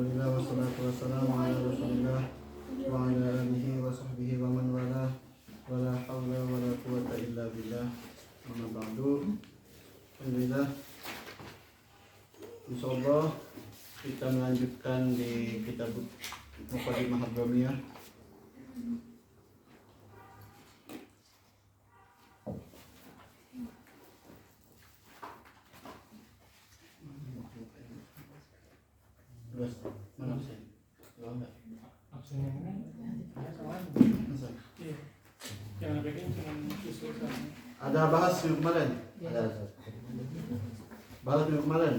Alhamdulillah wassalatu wassalamu ala Rasulillah wa ala alihi wa sahbihi wa man wala wala hawla wala quwwata illa billah. Amma ba'du. Alhamdulillah. Insyaallah kita melanjutkan di kitab Muqaddimah Hadramiyah. Mana bisa? Enggak. Absennya ini yang bikin cuma usul. Ada bahas minggu kemarin? Ada. Bahas minggu kemarin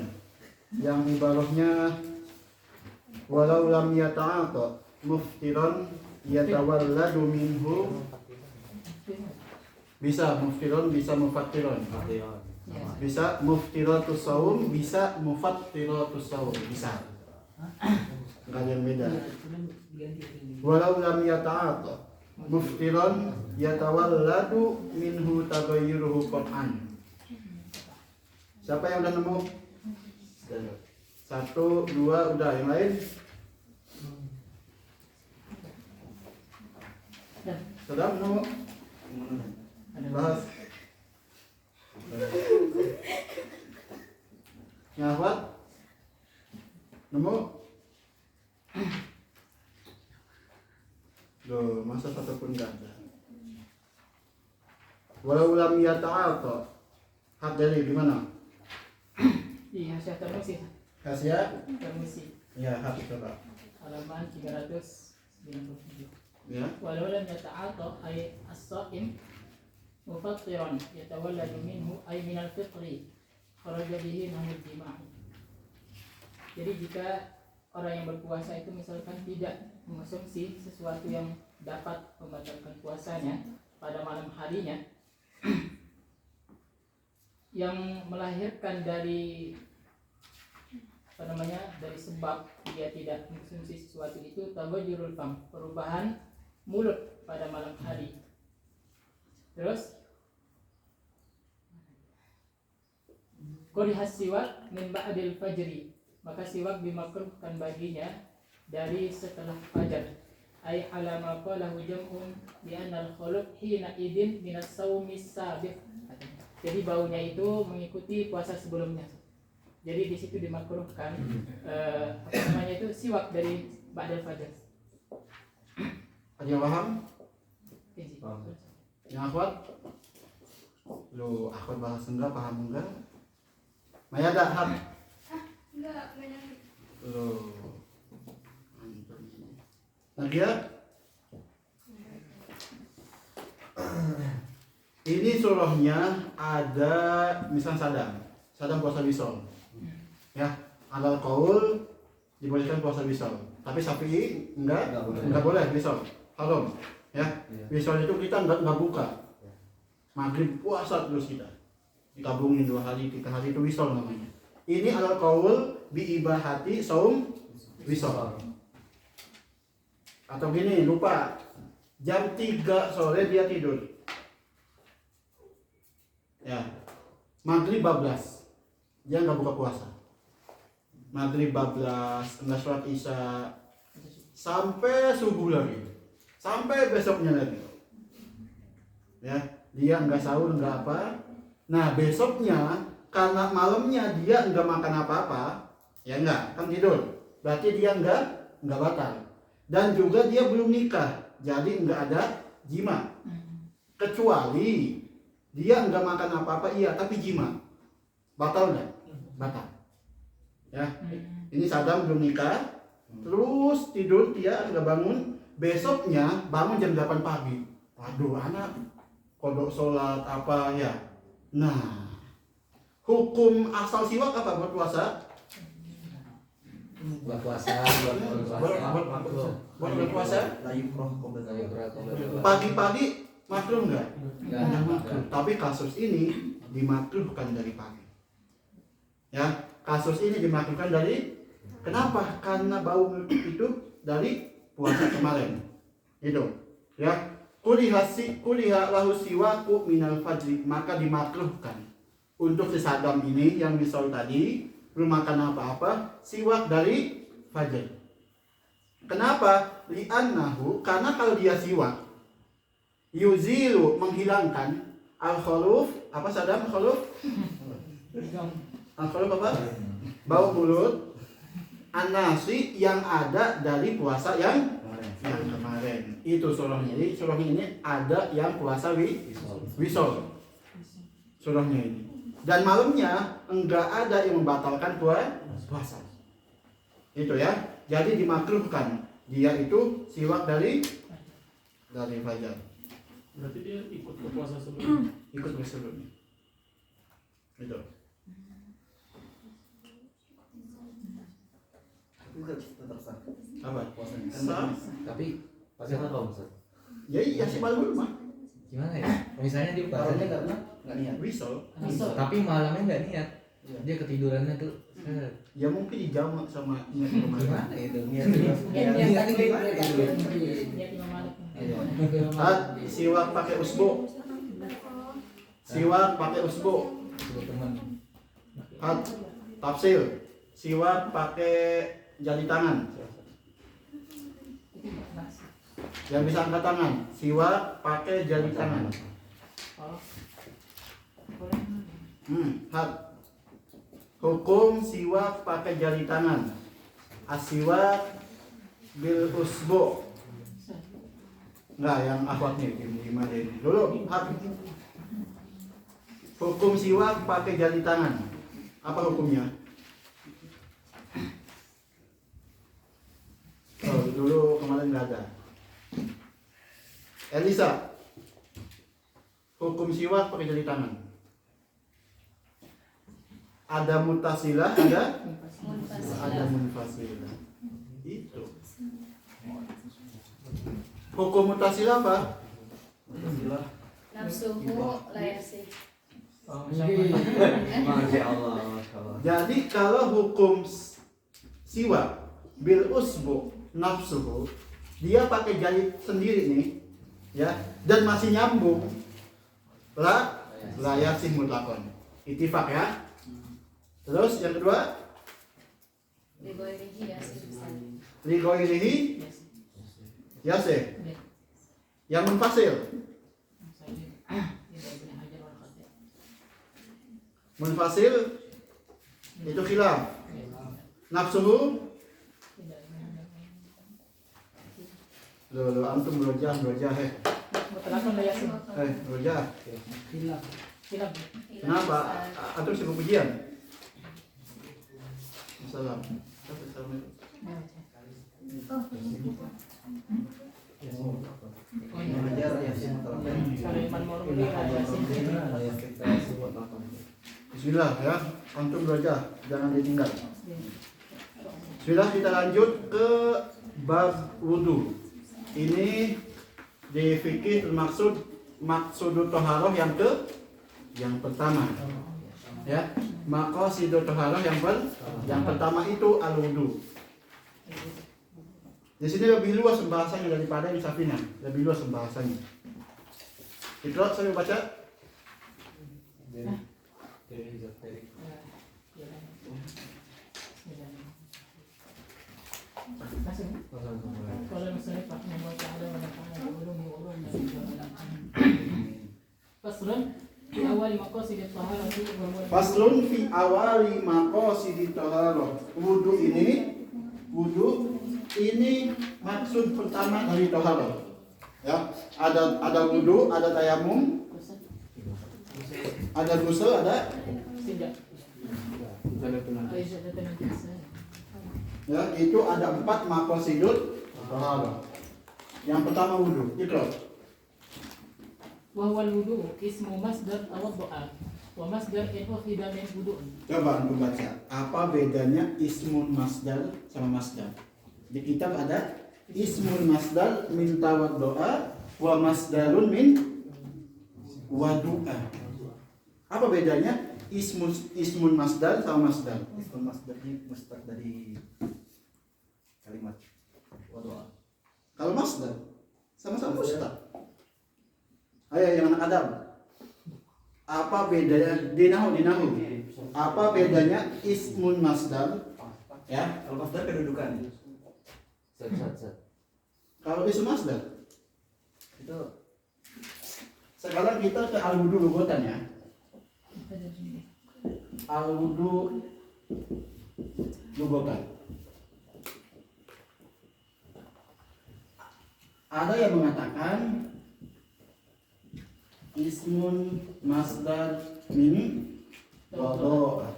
yang ibarahnya walau lam yata'ata muftiran yatawalladu minhu. Bisa muftiran, bisa mufattiran. Bisa muftiratus saum, bisa mufattiratus saum, bisa. Enggak ada yang beda. Walau lam yata'ata muftiran yatawalladu minhu tagayyuruhu qat'an. Siapa yang udah nemu? 1, 2, udah. Yang lain? Sudah nemu? Bahas. Nyawat? Nemu? Loh, masa satupun enggak ada. Walau lam yata'ata. Hak dari gimana? Iya, saya termisi. Kasih. Termisi. Ya, hak coba. Halaman 397. Ya. Walau lam yata'ata ay as-sa'im mufattiran yatawalladu minhu ay minal fitri kharaja bihi nahul jima'. Jadi jika orang yang berpuasa itu misalkan tidak mengonsumsi sesuatu yang dapat membatalkan puasanya pada malam harinya yang melahirkan dari dari sebab dia tidak mengonsumsi sesuatu itu tagayyurul fam, perubahan mulut pada malam hari. Terus qulihas siwak min ba'dil fajri, maka siwak dimakruhkan baginya dari setelah fajar. Ay alama qalahu jam'un bi anna al-khuluq hina idin min as-sawmi sabiq. Jadi baunya itu mengikuti puasa sebelumnya. Jadi di situ dimakruhkan itu siwak dari ba'dal fajar. Ada yang paham? Paham. Yang akhwat? Lu akhwat bahas enggak, paham enggak? Maya ada hak? Enggak, banyak. Lu Nadia? Ini surahnya ada misal Sadam puasa wisol. Ya, alal qaul dibolehkan puasa wisol. Tapi Syafi'i enggak boleh wisol. Haram. Ya. Wisol itu kita enggak buka. Maghrib puasa terus kita. Digabungin 2 hari, 3 hari itu wisol namanya. Ini alal qaul bi ibahati saum wisol. Atau gini, lupa. Jam 3 sore dia tidur. Ya. Maghrib bablas. Dia enggak buka puasa. Maghrib bablas, enggak sholat isya sampai subuh lagi. Sampai besoknya lagi. Ya, dia enggak sahur, enggak apa. Nah, besoknya karena malamnya dia enggak makan apa-apa, ya enggak, kan tidur. Berarti dia enggak batal. Dan juga dia belum nikah. Jadi enggak ada jima. Kecuali dia enggak makan apa-apa, iya, tapi jima. Batal enggak? Batal. Ya. Ini Sadam belum nikah. Terus tidur, dia enggak bangun. Besoknya bangun jam 8 pagi. Waduh, anak kodok sholat apa ya. Nah, hukum asal siwak apa buat puasa? Buat puasa. Buat puasa? Pagi-pagi makruh enggak? Enggak makruh. Tapi kasus ini dimakruhkan dari pagi. Ya, kasus ini dimakruhkan dari kenapa? Karena bau itu dari puasa kemarin. Itu. Ya. Kuliha lahu siwaku minal fajri, maka dimakruhkan untuk si Sadam ini yang misal tadi belum makan apa-apa, siwak dari fajar. Kenapa? Li'annahu, karena kalau dia siwak yuzilu, menghilangkan al-khuluf, apa sadam khuluf? Al-khuluf apa? Bau mulut an-nasi yang ada dari puasa yang kemarin. Itu surahnya. Jadi surahnya ini ada yang puasa wisol. Surahnya ini. Dan malamnya enggak ada yang membatalkan puasa. Itu ya. Jadi dimakruhkan dia itu siwak dari fajar. Berarti dia ikut ke puasa sebelumnya. Ikut sebelumnya. Itu. Tetap sah Apa? puasanya. Sah. Tapi pasti apa Ustaz? Ya iya sih malam mah. Gimana ya? Misalnya dia puasanya karena nggak niat. Wisol. Tapi malamnya nggak niat. Iya. Dia ketidurannya tuh. Ya mungkin dijamak sama niat kemarin. Gimana itu? Niatnya gimana itu? Niat Imam Malik. Siwak pakai usbu. Siwak pakai usbu. Sebut teman. Tafsir. Siwak pakai jari tangan. Yang bisa angkat tangan. Siwak pakai jari tangan. Hat. Hukum siwak pakai jari tangan. Asiwak bil usbu. Enggak, yang akhwatnya gimana ini? Dulu, hat. Hukum siwak pakai jari tangan. Apa hukumnya? Oh, dulu kemarin nggak ada. Elisa, hukum siwak pakai jari tangan. Ada mutasilah, ada munfasilah. Itu. Hukum mutasilah apa? Nafsuhu layasih. Masya Allah. Jadi kalau hukum siwak bil usbu nafsuhu, dia pakai jari sendiri nih, ya, dan masih nyambung, layasih mutlakon. Ittifaq ya. Terus yang kedua, Ligoirihi yasih bisa. ligoirihi yasih. Yang munfasil, munfasil itu khilaf. Nafsuhu, lo antum rojah Mutlakon layasin. rojah. Hilaf. Kenapa? Antum sibuk ujian? Assalamualaikum. Mengajar Yasin mutlak. Kalau Iman mau layasin. Bismillah ya, antum belajar, jangan ditinggal. Sudah, kita lanjut ke bab wudu. Ini di fikih termaksud maksudut toharoh yang pertama. Ya, maqasidut toharoh yang pertama itu al-wudu. Di sini lebih luas pembahasannya daripada yang Safina, lebih luas pembahasannya. Ikra, saya baca. Kalau misalnya Pak Muhammad Ta'ala menafa'ala ulumi wa ulumi Faslun fi awali maqasidit taharati wa huwa Faslun fi awali maqasidit taharah. Wudu ini maksud pertama dari taharah. Ya, ada wudu, ada tayamum, ada ghusl, ada istinja. ya, itu ada 4 maqasidut taharah. Yang pertama wudu. Ikra. Wa huwa al-wudu ismu masdar tawaddu'a wa masdar in ukhida min wudu'un. Coba antum baca. Apa bedanya ismun masdar sama masdar? Di kitab ada ismun masdar min tawaddu'a wa masdarun min wadu'a. Apa bedanya ismun masdar sama masdar? Ismun masdar ini mustaq dari kalimat wadu'a. Kalau masdar sama-sama mustaq. Ayo yang anak Adam. Apa bedanya dinahu? Apa bedanya ismun masdar Ya. Kalau masdar kedudukan. Set. Kalau isim masdar, Itu sekarang kita ke al-wudu lugotan ya. Al-wudu lugotan. Ada yang mengatakan ismun masdar min wado'a.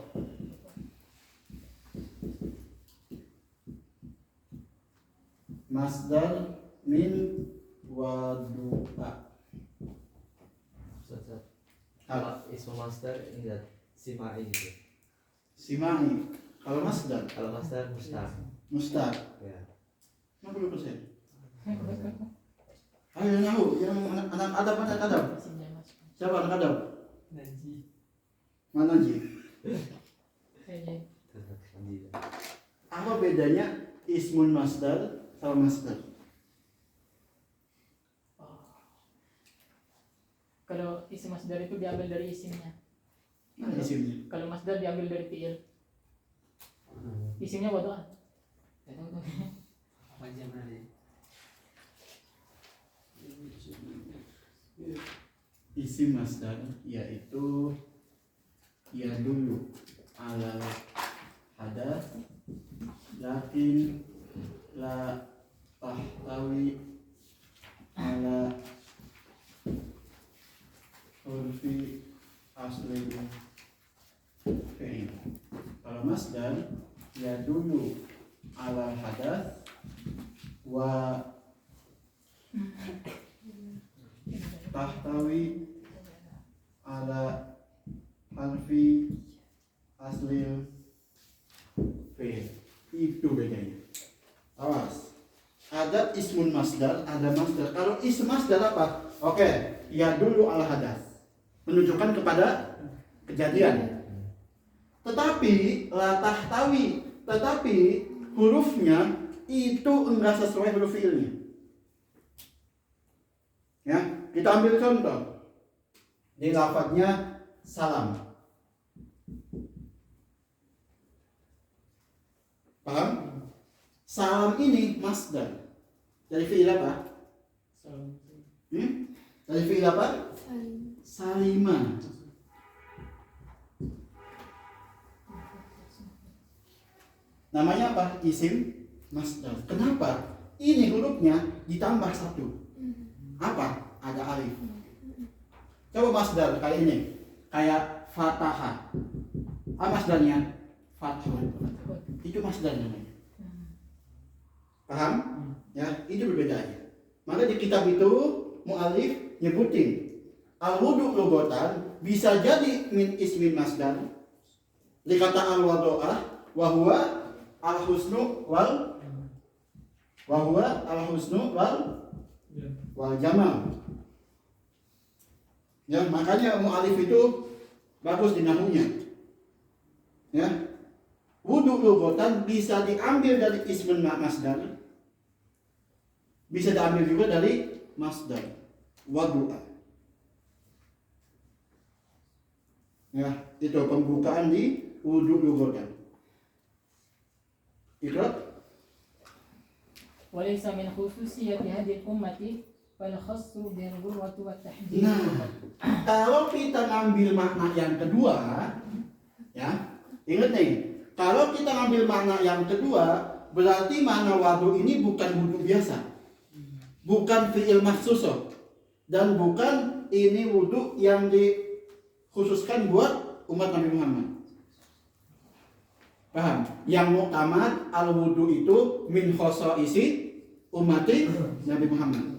Masdar min wadu'a. set. Apa? Kalau ismu masdar ini lihat simai gitu. Simai. Kalau masdar, Kalau masdar mustaq. mustar. Ya. 60%. Ayo yang tahu, yang anak Adam. Isimnya Mas. Siapa anak Adam? Nanti. Mana Ji? Kayaknya Apa bedanya ismun masdar sama masdar? kalau isim masdar itu diambil dari isimnya. Mana isimnya? Kalau masdar diambil dari fiil. Isimnya wadu'a. Apa jam nanti? Isim masdar yaitu ya dulu ala hadas lakin la tahtawi ala hurfi asli fi'il. Kalau masdar ya dulu ala hadas wa tahtawi ala harfi asli fi'il. Itu bedanya. Awas. Ada ismun masdar, ada masdar. Kalau ism masdar apa? Oke, ya dulu ala hadas. Menunjukkan kepada kejadian. Tetapi la tahtawi, tetapi hurufnya itu enggak sesuai huruf fi'ilnya. Ya, kita ambil contoh. Di lafadznya salam. Paham? Salam ini masdar. Dari fi'il apa? Salam. Dari fi'il apa? Salima. Namanya apa? Isim masdar. Kenapa? Ini hurufnya ditambah satu. Apa? Ada alif. Coba masdar kayak ini. Kayak fataha. Apa masdarnya? Fathun. Itu masdar namanya. Paham? Ya, itu perbedaannya. Maka di kitab itu mu'alif nyebutin al-wudu lugotan bisa jadi min ismin masdar. Dikata al-wado'ah wa huwa al-husnu wal Ya. wal jamal. Ya, makanya mu'alif itu bagus di nahunya. Ya. Wudu lugotan bisa diambil dari ismun masdar. Bisa diambil juga dari masdar. Wadu'a. Ya, itu pembukaan di wudu lugotan. Ikrar. Walaysa min khususiyati hadhihi ummati wal khassu bil ghurwati wat tahdid. Nah, kalau kita ngambil makna yang kedua, ya, ingat nih, kalau kita ngambil makna yang kedua, berarti makna wadu ini bukan wudu biasa, bukan fi'il maksusoh, dan bukan ini wudu yang dikhususkan buat umat Nabi Muhammad. Paham? Yang muktamad al wudu itu min khosoisi umati Nabi Muhammad.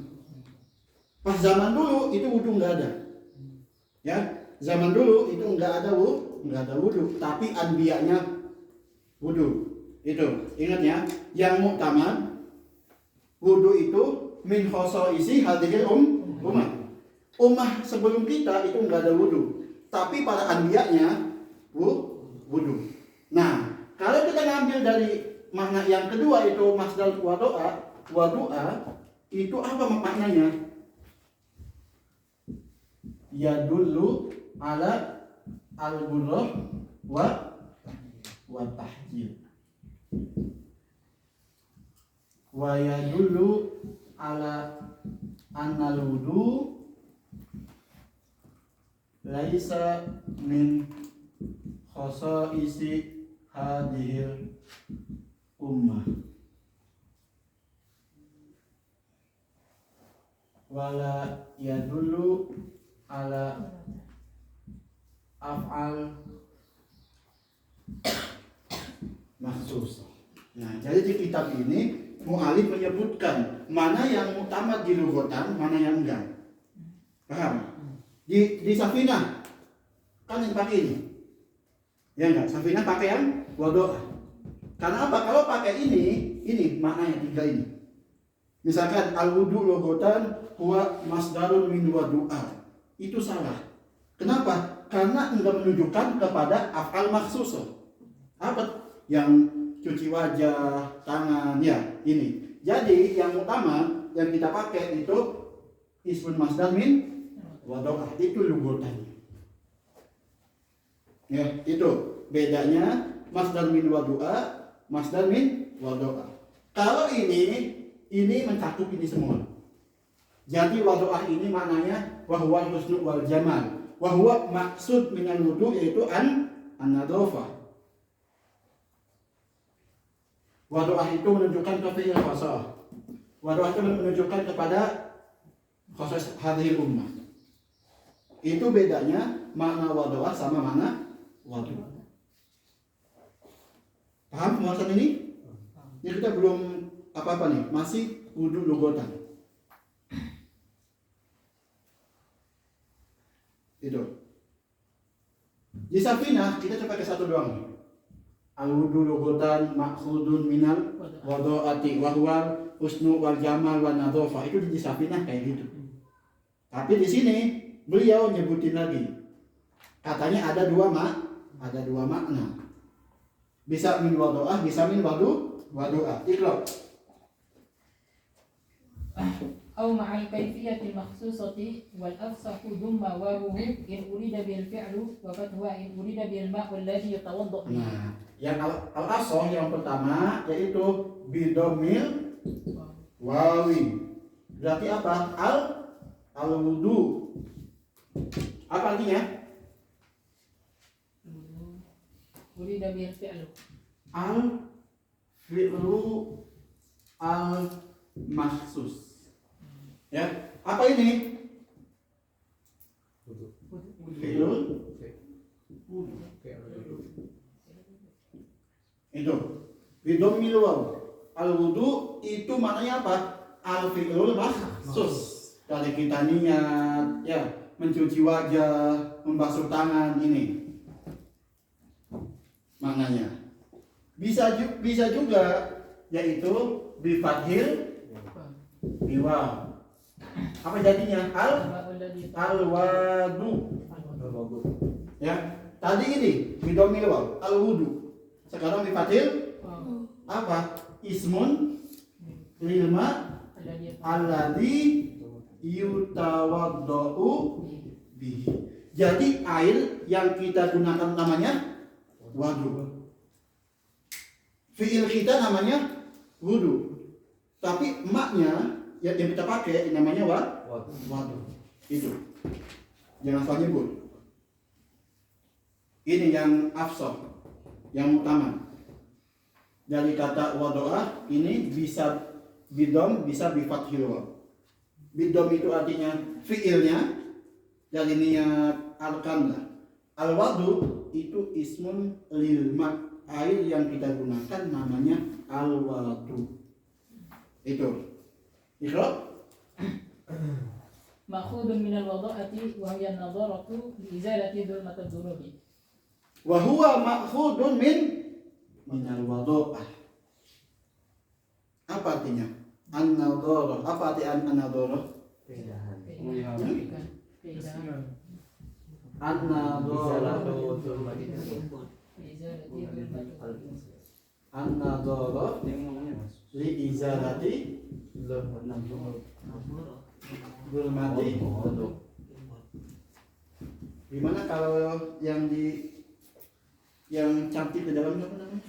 Pas zaman dulu itu wudu nggak ada, ya. Zaman dulu itu nggak ada wudu, tapi anbiyanya wudu. Itu ingat ya, yang muktamad wudu itu min khosoisi hadhil ummah. Ummah sebelum kita itu nggak ada wudu, tapi para anbiyanya wudu. Nah, kalau kita ngambil dari makna yang kedua itu masdar wadu'a, itu apa maknanya? Ya dulu ala al-ghurrah wa tahjil. wa yadullu ala annal wudu laisa min khasaisi hadhil ummah wala yadullu ala af'al maksus. Nah, jadi di kitab ini mu'alif menyebutkan mana yang muktamad di lughatan, mana yang enggak. Paham? Di Safinah kan yang pakai ini. Ya enggak? Safinah pakai yang wado'ah. Karena apa? Kalau pakai ini maknanya tiga ini. Misalkan al-wudu lughatan huwa masdarun min wadu'a. Itu salah. Kenapa? Karena enggak menunjukkan kepada af'al maksus. Apa? Yang cuci wajah, tangan, ya ini. Jadi yang utama yang kita pakai itu ismun masdar min wado'ah, itu lughatan. Ya, itu bedanya masdar min wadu'a, masdar min wado'ah. Kalau ini mencakup ini semua. Jadi wado'ah ini maknanya wahwa husnu wal jamal, wahwa maksud minal wudu yaitu an-nadhafah. Wado'ah itu menunjukkan ke fi'il khasah. Wado'ah itu menunjukkan kepada khasah hadhil ummah. Itu bedanya makna wado'ah sama makna wadu. Paham pembahasan ini? Ya, kita belum apa-apa nih, masih wudu lughatan. Itu. Di Safinah kita coba ke satu doang nih. Al-wudu lughatan makhudun minal wado'ati wa huwa husnu wal jamal wan nadhafah. Itu di Safinah kayak gitu. Tapi di sini beliau nyebutin lagi. Katanya ada dua makna. Bisa min wado'ah, bisa min wadu'ah. Iqra. أو مع الكيفية المخصوصة والأفصح ضم واوه إن أريد به الفعل وفتوى إن أريد به الماء الذي يتوضأ به. Nah, yang al-asah yang pertama yaitu bidomil wawi. Berarti apa? Al-wudu. Apa artinya? أريد به الفعل. Al-fi'lu al-makhsus. Ya, apa ini? Fi'lul wudu. Itu bidomil waw. Al-wudu itu maknanya apa? Al-fi'lul makhsus. Dari kita niat ya mencuci wajah, membasuh tangan, ini maknanya. Bisa juga yaitu bi fathil biwaw. Apa jadinya? Al-wadu. Ya, tadi ini bidomil waw, al-wudu. Sekarang bi fathil apa? Ismun lil ma alladzi yutawaddau bihi. Jadi air yang kita gunakan namanya wadu. Fi'il kita namanya wudu. Tapi maknya yang kita pakai namanya wadu. Itu. Jangan salah nyebut. Ini yang afsah, yang utama. Dari kata wado'ah ini bisa bidom, bisa bifathil waw. Bidom itu artinya fi'ilnya, dari niat al-kamlah. Al-wadu itu ismun lil ma', air yang kita gunakan namanya al-wadu. Itu. Iqra. Ma'khudun minal wado'ati wa hiya an-nadharatu li izalati dhulmat ad-dunubi. Wa huwa ma'khudun minal wado'ah. Apa artinya? An-nadharah. Apa arti an-nadharah? An-nadharah li izalati zulmati. Gimana kalau yang cantik di dalamnya apa namanya?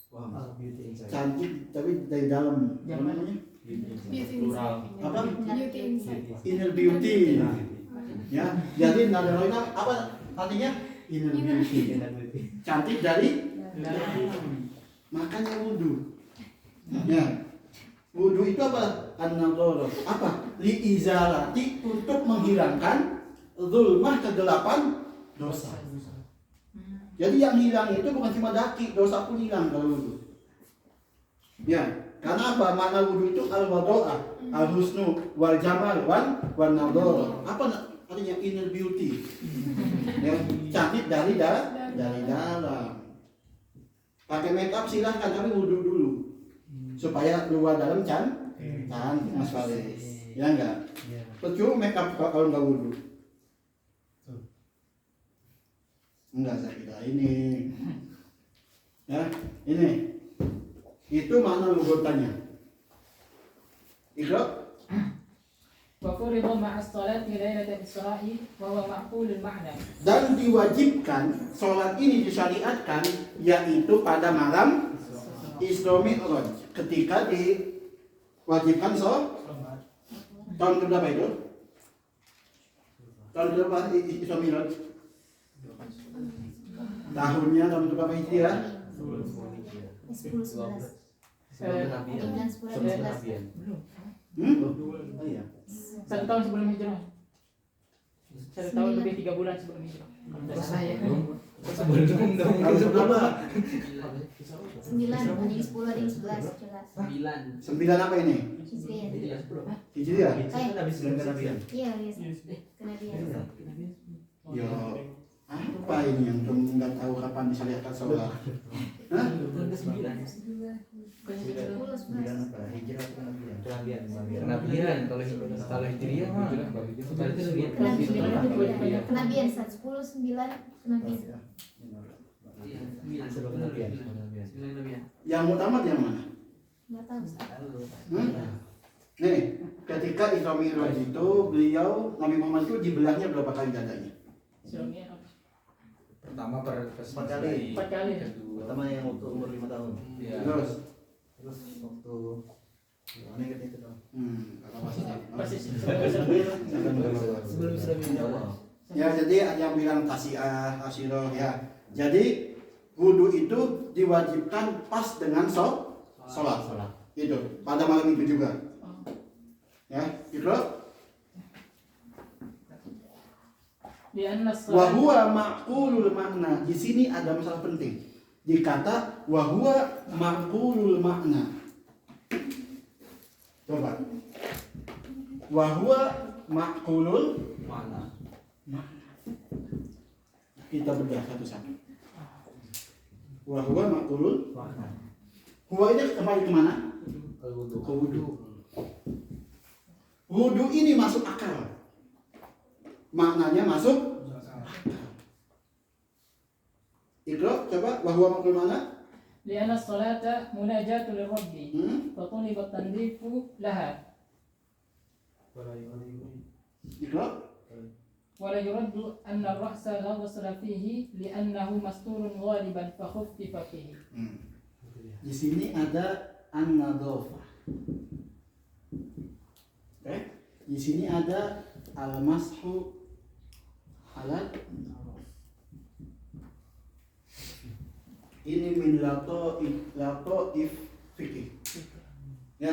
Oh, beauty inside. Cantik tapi dari dalam. Apa namanya? Apa? Inner beauty. Ya, jadi nadorona apa artinya? Inner beauty. Cantik dari makanya wudu. Ya. Wudu itu apa? An-nadhara. Apa? Liizalati, untuk menghilangkan zulmah, kegelapan dosa. Jadi yang hilang itu bukan cuma daki, dosa pun hilang kalau wudu. Ya, karena apa? Makna wudu itu al-wada'ah, al-husnu, wal jamal, wan nadhara. Apa artinya? Inner beauty. Ya, cantik dari dalam. Pakai make up silahkan, tapi wudu dulu. Supaya luar dalam cantik Mas Faris. Ya enggak? Percuma make up kalau enggak wudu. Enggak, saya kira ini. Ya, ini. Itu makna lugutannya. Ikra. Wa furiḍa ma'a as-salati lailatal Isra'i wa huwa ma'qulul ma'na. Dan diwajibkan, sholat ini disyariatkan, yaitu pada malam Isra Mi'raj. Ketika diwajibkan tahun berapa itu? Tahun berapa Isra Mi'raj? Tahunnya tahun berapa Hijriah? 10-11. Oh iya. 1 tahun sebelum hijrah. 1 tahun lebih 3 bulan sebelum hijrah. Kalau tidak salah ya. Sebelum dong. Tahun berapa? 9, ada yang 10, ada yang 11, jelas. 9 apa ini? Hijriah. Hijriah? Habis bulan kenabian. Iya, biasa. Kenabian. Ya, apa ini yang kamu nggak tahu kapan disyariatkan sholat? Hah? 10-11. Apa? Hijrah atau kenabian? Kenabian. Kalau hijriah mah berarti lebih. Kenabian, 10, 9, kenabian. Sebelum kenabian. Yang utama yang mana? Nggak tahu, Ustaz. Nih, ketika Isra Mi'raj itu beliau Nabi Muhammad itu dibelahnya berapa kali dadanya? Sebelumnya Pertama 4 kali. 4 kali. Pertama yang waktu umur 5 tahun. Terus, waktu mana ingat itu dong? kalau masalah. Persis. Sebelum Isra. Ya, jadi ada yang bilang tasiyah, asyirah ya. Jadi wudu itu diwajibkan pas dengan sholat. Itu pada malam itu juga. Ya, Ikra. Lianna Wa as-salat huwa ma'qulul makna. Di sini ada masalah penting. Dikata wa huwa ma'qulul makna. Coba. Wa huwa ma'qulul Mana? Kita bedah satu-satu. Wa huwa ma'qulul. Mana? Huwa ini kembali kemana? Wudu. Ke wudu. Wudu ini masuk akal. Maknanya masuk akal. Ikra, coba wa huwa ma'qulul makna. lianna as-salata munajatu lirabbi fa tuliba at-tanzifu laha Ikra. wa la yuraddu anna ar-ra'sa la ghusla fihi li'annahu masturun ghaliban fa khuffifa fihi. Di sini ada an-nadhafah. Oke. Di sini ada al-mashu ala. Ini min lato'if fikih. Ya.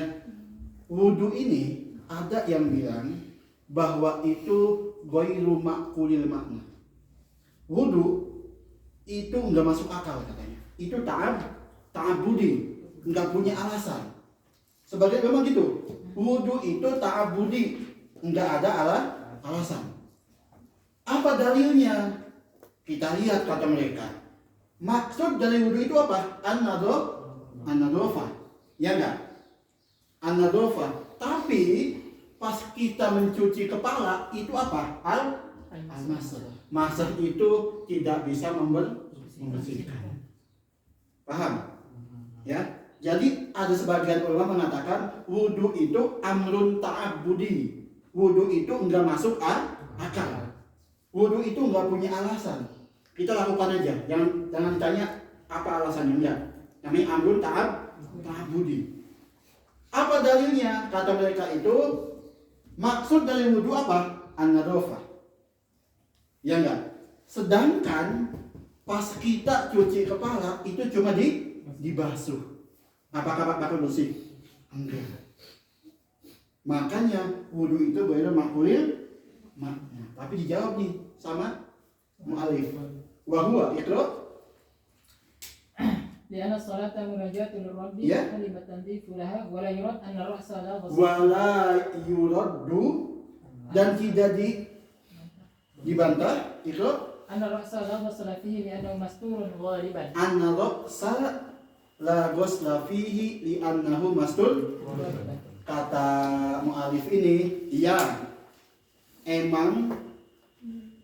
Wudu ini ada yang bilang bahwa itu ghairu ma'qulil makna. Wudu itu enggak masuk akal katanya. Itu ta'abudi, enggak punya alasan. Sebagai memang gitu. Wudu itu ta'abudi, enggak ada alasan. Apa dalilnya? Kita lihat kata mereka. Maksud dari wudu itu apa? An-nadhafah. Ya enggak? An-nadhafah. Tapi pas kita mencuci kepala itu apa? Al-masah. Masah itu tidak bisa membersihkan. Paham? Ya. Jadi ada sebagian ulama mengatakan wudu itu amrun ta'abbudi. Wudu itu enggak masuk akal. Wudu itu enggak punya alasan. Kita lakukan aja. Jangan ditanya apa alasannya, enggak. Namanya amrun ta'abudi. Apa dalilnya? Kata mereka itu maksud dari wudu apa? An-nadhafah. Ya enggak? Sedangkan pas kita cuci kepala itu cuma dibasuh. Apakah bakal bersih? Enggak. Makanya wudu itu benar makulil makna. Tapi dijawab nih sama mu'alif. Wa huwa iqra. Lianna salata munajatul rabbi Ya. kalimat tanzifu laha wala yurad anna ra'sa la ghusl. Wala yuraddu dan tidak dibantah itu Anna ra'sa la ghusl fihi li'annahu masturun ghaliban. anna ra'sa la ghusla fihi li'annahu mastur. Kata mu'alif ini, ya emang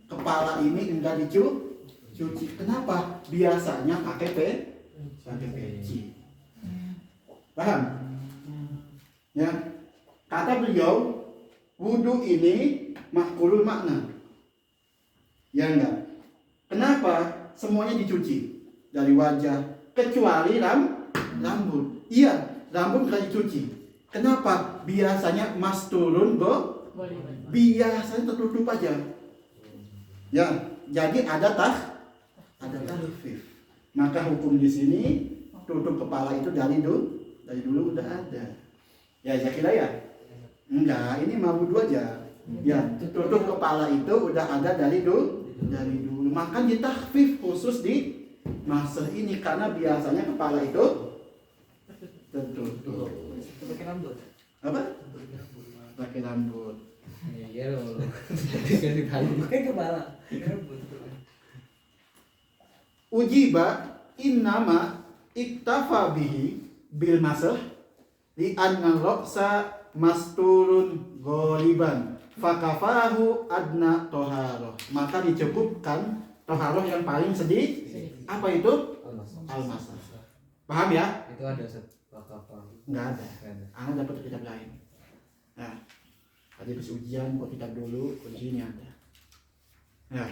kepala ini enggak dicuci. Kenapa? Biasanya pakai peci. Paham? Ya. Kata beliau, wudu ini makulul makna. Ya enggak? Kenapa? Semuanya dicuci dari wajah kecuali rambut. Iya, rambut enggak dicuci. Kenapa? Biasanya masturun Ghaliban. biasanya tertutup aja. Ya, jadi ada takhfif. Maka hukum di sini tutup kepala itu dari dulu udah ada. Ya, saya kira ya. Enggak, ini mau wudu aja. Ya, tutup kepala itu udah ada dari dulu. Maka ditakhfif khusus di masa ini karena biasanya kepala itu tertutup. Pakai rambut. Apa? Pakai rambut. Iya loh. Dikasih tahu. Pakai kepala. Rambut. Ujiba innama iktafa bihi bil masah li anna ra'sa masturun ghaliban fakafahu adna toharoh. Maka dicukupkan toharoh yang paling sedih. Apa itu? Al-masah. Paham ya? Itu ada apa? Enggak ada. Anda dapat kitab lain. Nah, tadi habis ujian kok kitab dulu, kuncinya ada. Nah,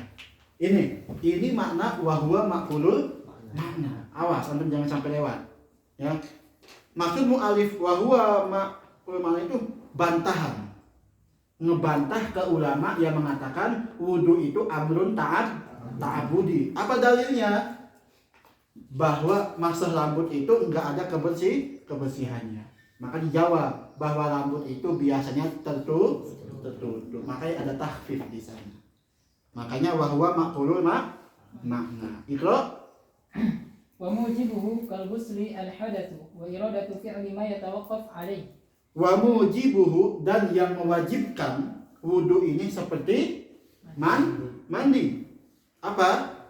ini makna wahwa makulul makna. Awas, antum jangan sampai lewat. Ya. Maksud mu'alif wahwa makulul makna itu bantahan. Ngebantah ke ulama yang mengatakan wudu itu amrun ta'abudi. Apa dalilnya? Bahwa masah rambut itu enggak ada kebersihannya. Maka dijawab bahwa rambut itu biasanya tertutup. Makanya ada takhfif di sana. Makanya wahwa makulul makna. Iqra. Wa mujibuhu kal ghusli al hadatsu wa iradatu fi'li ma yatawaqqaf alayh. Wa mujibuhu dan yang mewajibkan wudu ini seperti mandi. Apa?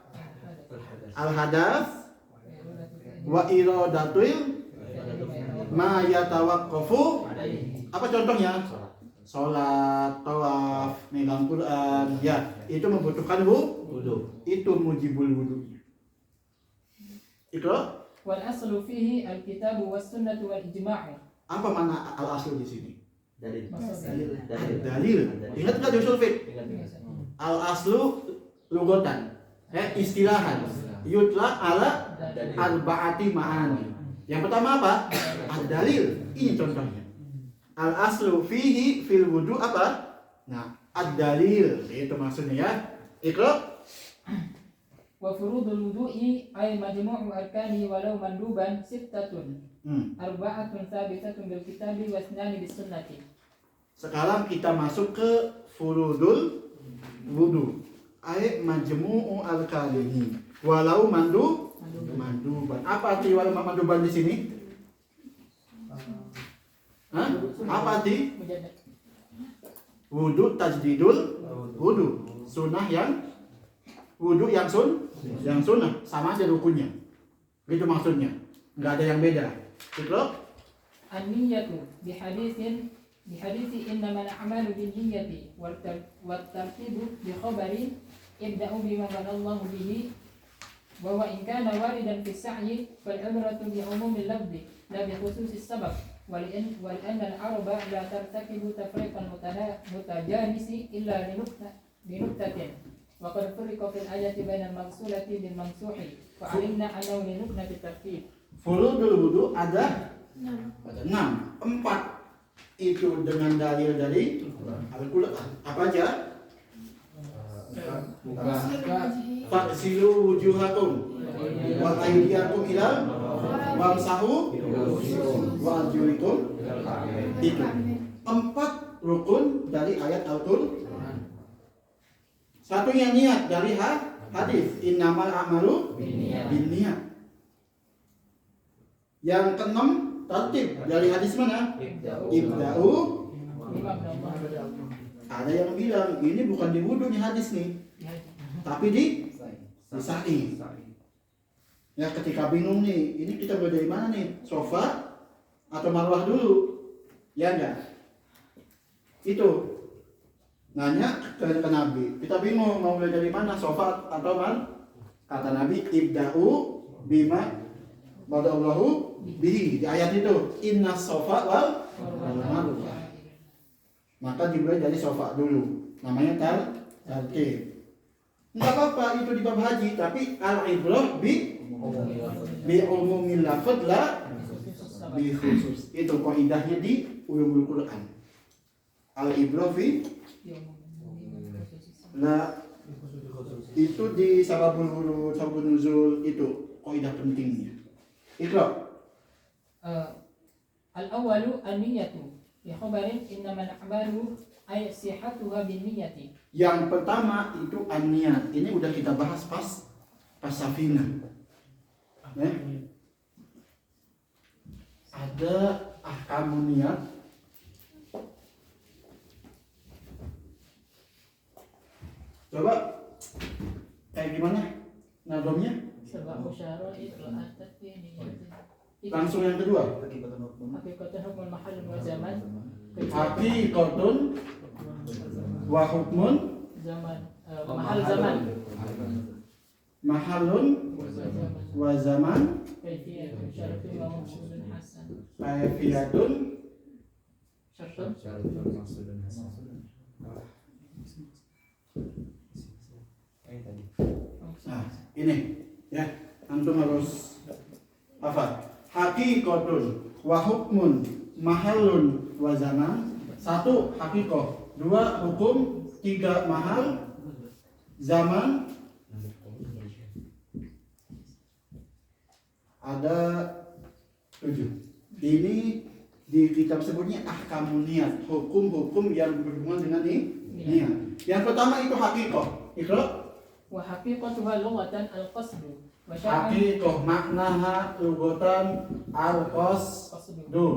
Al hadas wa iradatul ma yatawaqqafu. Apa contohnya? Salat, tawaf, megang Quran, ya, itu membutuhkan wudu. Itu mujibul wudu. Iqra. Wal aslu fihi al kitabu was sunnatu wal ijma'. Apa makna al aslu di sini? Dalil. Maksudnya. Dalil. Ingat enggak di usul fiqh? Al aslu lugatan. Istilahan. Yutla ala arba'ati ma'ani. Yang pertama apa? Ad-dalil. Ini contohnya. Al-aslu fihi fil wudu apa? Nah, ad-dalil. Itu maksudnya ya. Iqra. Wa furudul wudu'i ay majmu'u arkani walau manduban sittatun. Arba'atun thabitatun bil kitabi wa ithnani bis sunnati. Sekarang kita masuk ke furudul wudu. Ay majmu'u arkanihi walau manduban. Apa arti walau manduban di sini? Hah? Apa arti? Mujaddad. Wudu tajdidul wudu. Sunnah yang wudu yang sunnah sama aja rukunnya. Gitu maksudnya. Enggak ada yang beda. Iqra. An-niyyatu bihadithi innamal a'malu binniyati wa tartibu bi khabari ibda'u bima qadallahu bihi wa huwa in kana waridan fi sa'yi fal ibratu bi umumil lafzi la bi khususis sabab ولأن العرب لا ترتكب تفريقا متجانس إلا لنكتة وقد فرق في الآية بين المغسولة بالممسوح فعلمنا أنه لنكتة الترتيب. Furudul wudu ada Nah, 6. 4 itu dengan dalil dari Al-Quran. Apa aja? Faksilu wujuhakum wa aydiyakum ilal wamsahu wa arjulikum. Itu 4 rukun dari ayat Al-Quran. Satunya niat dari hadis innamal a'malu binniyat. Yang keenam tertib dari hadis mana? Ibda'u. Ada yang bilang ini bukan di wudu nih hadis nih, tapi di sa'i. Ya ketika bingung nih, ini kita mulai dari mana nih? Sofa atau marwah dulu? Ya enggak? Itu nanya ke Nabi. Kita bingung mau mulai dari mana? Sofa atau kata Nabi ibda'u bima badallahu bihi. Di ayat itu inna sofa wal marwah. Maka dimulai dari sofa dulu. Namanya tartib. Enggak apa-apa itu di bab haji, tapi al-ibrah bi umumil lafadz la bi khusus. Itu kaidahnya di ulumul Quran. Al-ibrah bi la itu di sababul wurud, sababun nuzul, itu kaidah pentingnya. Iqra. Al-awwalu an-niyatu bi khabarin innamal a'malu ay sihhatuha binniyati. Yang pertama itu an-niyat. Ini udah kita bahas pas Safinah. Ada ahkamun niat. Coba kayak gimana nadomnya? Sebab musyarah itu atat niyati. Langsung yang kedua. Hakikatun hukmul mahal wa zaman. Hakikatun wa hukmun Zaman mahal zaman. mahalun wa zaman Kaifiyatun syartun wa maqsudun hasan. kaifiyatun. Syartun Nah, ini ya, antum harus hafal. Hakikatun wa hukmun mahalun wa zaman. 1 hakikoh, 2 hukum, 3 mahal, zaman. Ada 7. Ini di kitab sebutnya ahkamun niat, hukum-hukum yang berhubungan dengan niat. Yang pertama itu hakikoh. Iqra. wa haqiqatuha lughatan al-qasdu wa syar'an Hakikoh maknaha lughatan al-qasdu.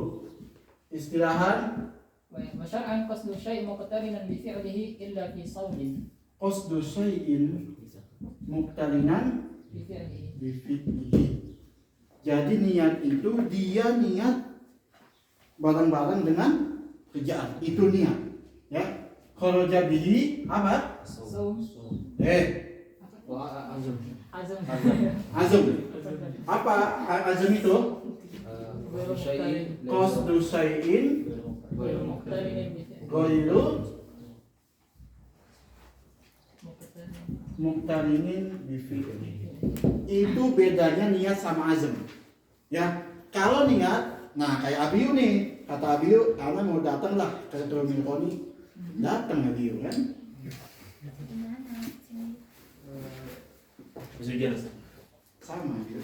Istilahan wa syar'an qasdu syai' muqtarinan bi fi'lihi illa fi shawmin qasdu syai'in muqtarinan bi fi'lihi. bi fi'lihi. Jadi niat itu dia niat bareng-bareng dengan kerjaan. Itu niat. Ya. Kharaja bihi apa? So azam Azam. Apa azam itu? Qasdu syai'in muqtarinan bi fi'lihi. ghairu Muqtarinan. muqtarinin bi fi'lihi. Itu bedanya niat sama azam. Ya, kalau niat, nah kayak Abiu nih, kata Abiu, karena mau datang lah ke Terminal Koni, datang Abiu kan? Sama Abiu.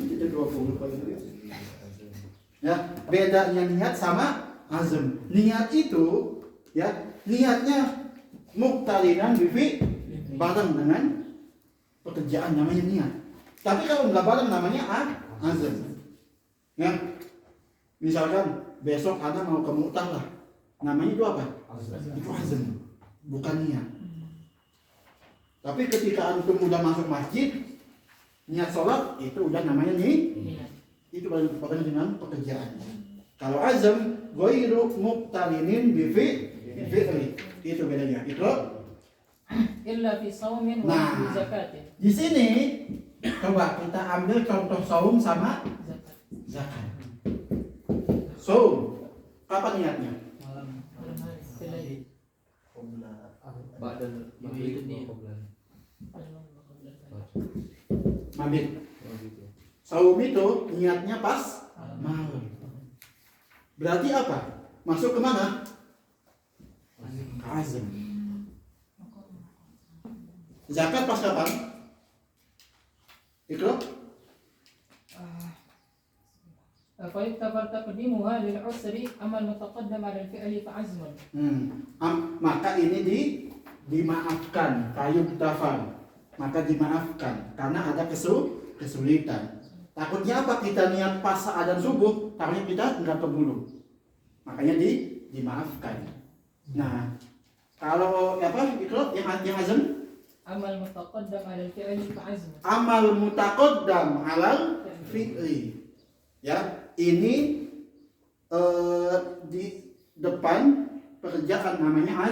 Itu 20 poin. Ya, bedanya niat sama azam. Niat itu, ya, niatnya muqtarinan bi bareng dengan pekerjaan, namanya niat. Tapi kalau nggak bareng namanya azam. Ya, misalkan besok Anda mau ke Mu'tah lah, namanya itu apa? Itu azam, bukan niat. Tapi ketika antum udah masuk masjid, niat sholat itu udah namanya Niat. itu bareng dengan pekerjaan. Kalau azam ghairu muqtarinin bi fi'li, itu bedanya. Itu Illa fi shawmin wa Nah. fi zakatin. di sini coba kita ambil contoh saum sama Zakat. zakat. Saum kapan niatnya? Malam hari selain Badan Itu nih. Mabit. Saum itu niatnya pas malam. Berarti apa? Masuk ke mana? Azam. Zakat pas kapan? Ikro? فيعتبر تقديمها للعسر أما المتقدم على الفعل فعزم. Maka ini dimaafkan, kayu tafan. Maka dimaafkan karena ada kesulitan. Takutnya apa? Kita niat pas adzan subuh, takutnya kita enggak keburu. Makanya dimaafkan. Nah, kalau apa? Ikro yang azam? Amal mutaqaddam 'ala al-fi'li fa'azm. Amal mutaqaddam 'alal fi'li. Ya, ini di depan pekerjaan namanya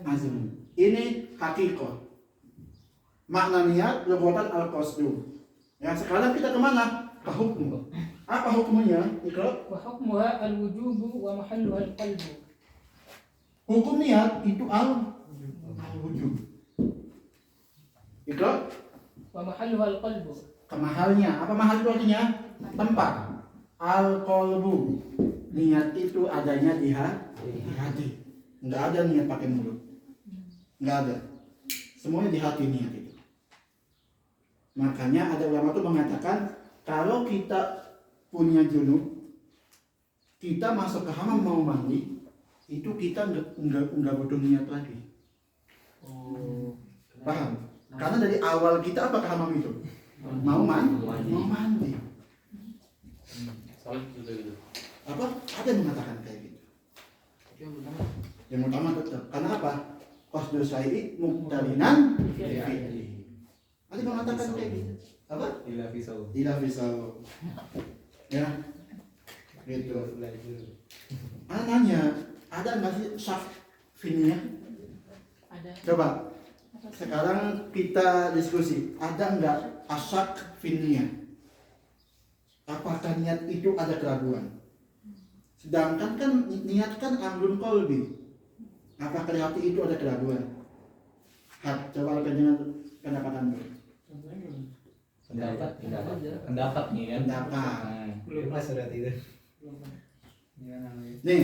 azm. Ini hakikat. Makna niat perbuatan al-qasdu. Ya, sekarang kita kemana? Ke hukum. Apa hukumnya? Ikra. وحكمها الوجوب ومحلها القلب. Hukum niat itu al-wujub. Ikra. ومحلها القلب. Kemahalnya. Apa mahal itu artinya? Tempat. Al-qalbu. Niat itu adanya di hati. Enggak ada niat pakai mulut. Enggak ada. Semuanya di hati niat itu. Makanya ada ulama itu mengatakan kalau kita punya junub, kita masuk ke hamam mau mandi, itu kita enggak butuh niat lagi. Paham? Karena dari awal kita apa ke hamam itu? Mau mandi. Salat juga gitu. Apa? Ada yang mengatakan kayak gitu. Yang utama tetap. Karena apa? Qasdul syai'i muqtarinan fi'li. Ada yang mengatakan kayak gitu. Apa? Ila fisau. Ya. Gitu. Nanya, ada nggak sih syak finiyah? Ada. Coba. Sekarang kita diskusi. Ada nggak asyak finiyah? Apakah niat itu ada keraguan? Sedangkan kan niat kan amrun qalbi. Apakah di hati itu ada keraguan? Coba dengan pendapat Anda. Pendapat nih kan. Pendapat. Belum pas surat itu. Nih,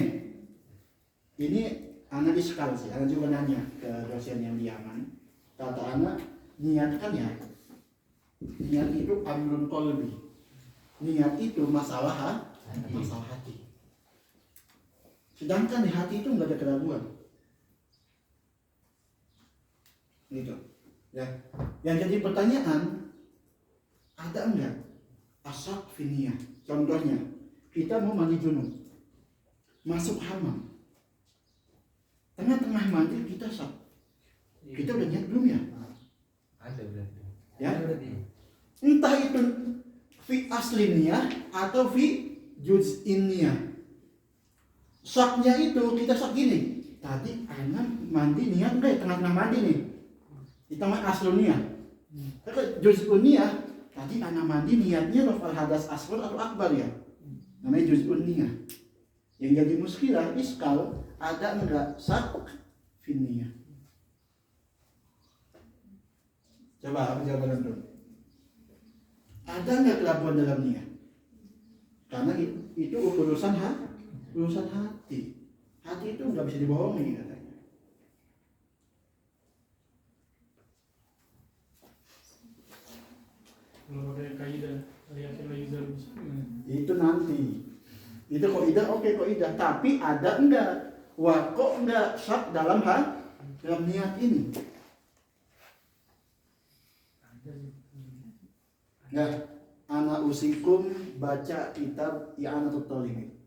ini anak iskal sih. Anak juga nanya ke dosen yang di Yaman. Kata anak, niatkan ya. Niat itu amrun qalbi. Niat itu masalah hati. Sedangkan di hati itu nggak ada keraguan. Gitu. Ya. Yang jadi pertanyaan, ada enggak asyak finiyah? Contohnya, kita mau mandi junub, masuk hamam, tengah-tengah mandi kita syak. Kita udah niat belum ya? Ada berarti. Ya. Entah itu fi asliniyah atau fi juz'iniyah. Syaknya itu kita syak gini. Tadi anak mandi niat enggak ya? Tengah-tengah mandi nih. Kita main asluniyah. Kalau juz'uniyah, tadi anak mandi niatnya rafal hadas asghar atau akbar ya. Namanya juz'uniyah. Yang jadi muskilah iskal, ada enggak syak finiyah? Coba apa jawaban antum? Ada enggak keraguan dalam niat? Karena itu urusan hati. Hati itu enggak bisa dibohongi katanya. Kalau ada kaidah yakin lagi zarus. Itu nanti. Itu kaidah oke kaidah, tapi ada enggak kok enggak syak dalam niat ini? Ya, ana usikum baca kitab I'anatul Talibin.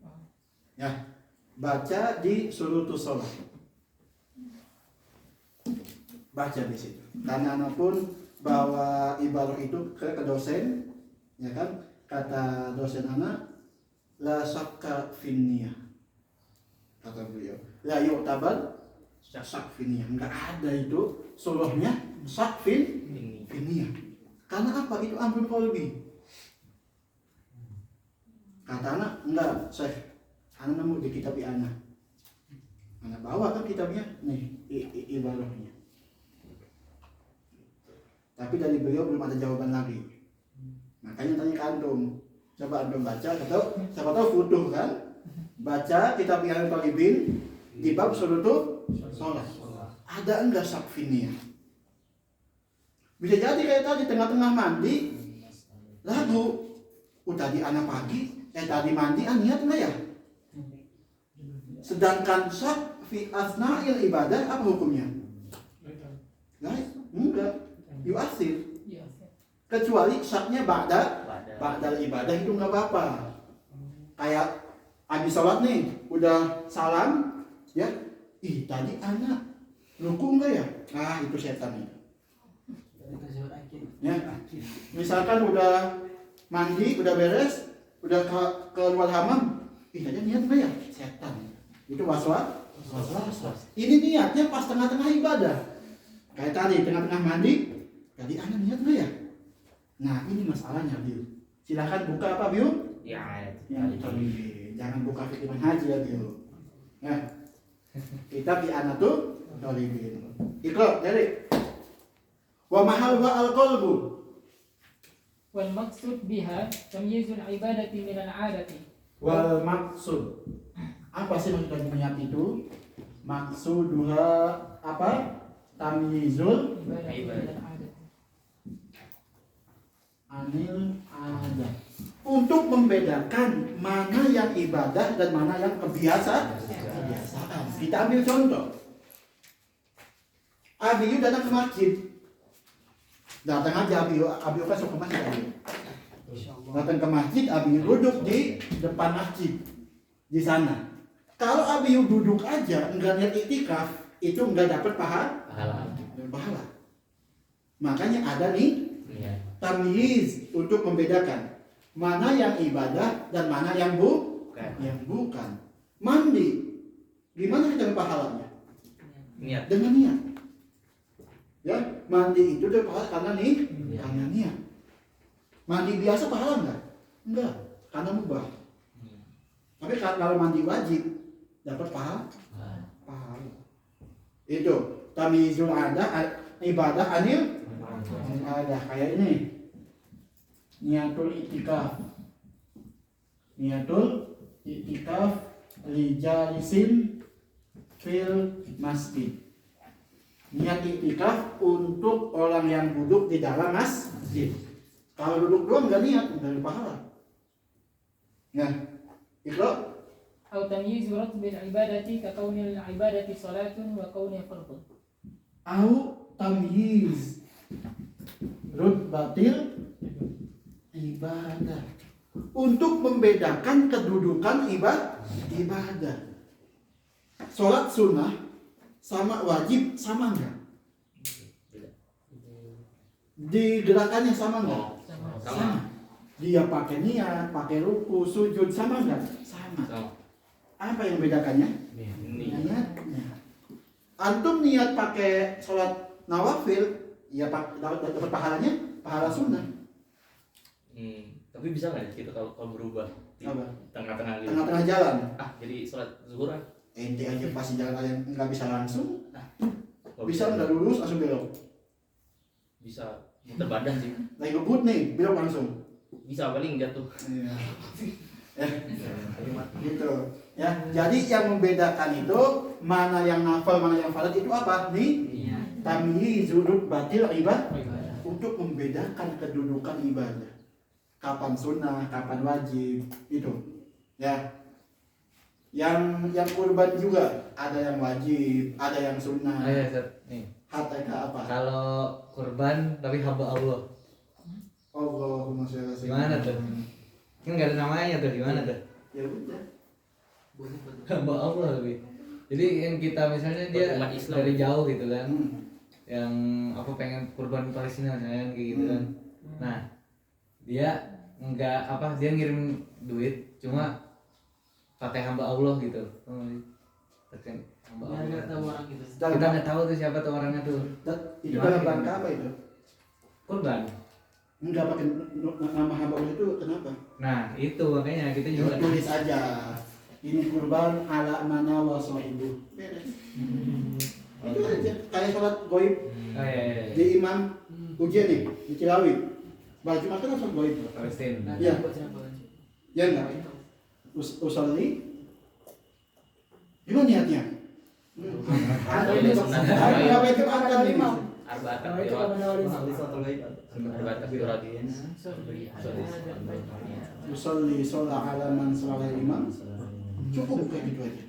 Ya, baca di Syurutus Shalah. Baca di situ. Karena anak pun bawa ibarat itu ke dosen, ya kan? Kata dosen anak, la syakka finniyah. Kata beliau, la yu'tabar syak finniyah. Enggak ada itu suluhnya syak finniyah. Karena apa? Itu amrun qalbi. Kata anak, enggak, Syekh. Anak nemu di kitab anak. Anak bawa kan kitabnya, nih, ibarahnya. Tapi dari beliau belum ada jawaban lagi. Makanya tanya ke antum. Coba antum baca, siapa tahu futuh kan? Baca kitab yang talibin di bab surutu sholat. Ada enggak sakfiniyah? Bisa jadi kayak tadi tengah-tengah mandi lagu, tadi anak pagi, tadi mandi niat enggak ya? Sedangkan sak fi asna'il ibadah apa hukumnya? Enggak, yu'asir. Kecuali saknya ba'dal ibadah itu enggak apa-apa. Kayak habis sholat nih, udah salam, ya, tadi anak ruku enggak ya? Itu setan itu. Ya, misalkan udah mandi, udah beres, udah keluar hamam, tadi niat enggak ya? Setan. Itu waswas. Ini niatnya pas tengah-tengah ibadah. Kayak tadi tengah-tengah mandi, tadi anak niat enggak ya? Nah, ini masalahnya, Biu. Silahkan buka apa, Biu? Ya, Jangan buka fikih haji ya, Biu. Nah, kita di anak tuh talibin. Ikra, dari wa mahalwa al-qalbu. Wal maksud biha tamyizul ibadati min al-'adati. Wal maksud. Apa sih maksud dari niat itu? Maksuduha apa? Tamyizul Ibadati min al-'adati. anil adat. Untuk membedakan mana yang ibadah dan mana yang kebiasaan. Kita ambil contoh. Abiyu datang ke masjid. Datang aja Abiyu kan ke masjid Abiyu. Datang ke masjid, Abiyu duduk di depan masjid. Di sana. Kalau Abiyu duduk aja, enggak niat iktikaf, itu enggak dapat pahala. Makanya ada nih tamyiz untuk membedakan mana yang ibadah dan mana yang bukan. Mandi, gimana kita pahalanya? niat. Dengan niat. Ya, mandi itu dia pahala karena karena niat. Mandi biasa pahala enggak, karena mubah. Tapi kalau mandi wajib dapat pahala. Itu tamyizul ibadah anil ada kayak ini. Niatul itikaf lijalisin fil masjid. Niat itikaf untuk orang yang duduk di dalam masjid. Kalau duduk doang enggak niat, enggak ada pahala. Nah, Iqra. Atau tamyizu ratbil ibadati ka kaunil ibadati salatun wa kauniha fardun. Au tamyiz rutbatil ibadah. Untuk membedakan kedudukan ibadah. Sholat sunnah sama wajib sama enggak? Di gerakannya sama enggak? Sama. Dia pakai niat, pakai ruku, sujud sama enggak? Sama. Apa yang membedakannya? Niatnya. Antum niat pakai sholat nawafil, ya dapat pahalanya, pahala sunnah. Tapi bisa nggak kita kalau berubah di Apa? tengah-tengah gitu? Tengah-tengah jalan. Jadi sholat zuhur Ente aja pasti jalan kalian nggak bisa langsung. nggak Bisa nggak lurus langsung belok. bisa muter badan sih. Lagi ngebut nih, belok langsung. Bisa paling jatuh. Iya. Gitu. Ya, jadi yang membedakan itu mana yang nafal, mana yang farad itu apa? Nih, tamyiz batil ibadah. Untuk membedakan kedudukan ibadah. Kapan sunnah, kapan wajib, itu. Ya. Yang kurban juga ada yang wajib, ada yang sunnah. Ayo, nih. Hatta apa? Kalau kurban tapi hamba Allah. Allahumma sholli ala Gimana tuh? Kan nggak ada namanya tuh, gimana tuh? Ya udah. Hamba Allah lebih. Jadi yang kita misalnya dia Umat Islam. dari jauh gitu kan, Hmm. yang apa pengen kurban Palestina kan kayak gitu kan. Nah, dia nggak apa dia ngirim duit cuma pakai hamba Allah gitu. Pakai hamba Allah. Nggak tahu orang gitu. Kita nggak tahu tuh siapa tuh orangnya tuh. Itu dalam rangka apa itu? Kurban. Enggak pakai nama hamba Allah itu kenapa? Nah, itu makanya kita juga Tulis aja. Ini kurban ala mana wa sahibu. Itu aja. Kayak sholat goib Oh iya. di imam ujian nih di Cilawi. Baju makan harus dua itu. Palestina. Iya. Ya enggak? Usalli. Gimana niatnya? Ada ini Apa itu makan ini? Arba'at takbirat. Arba'at takbirat. Usalli sholat ala man sholat imam. Cukup kayak gitu aja.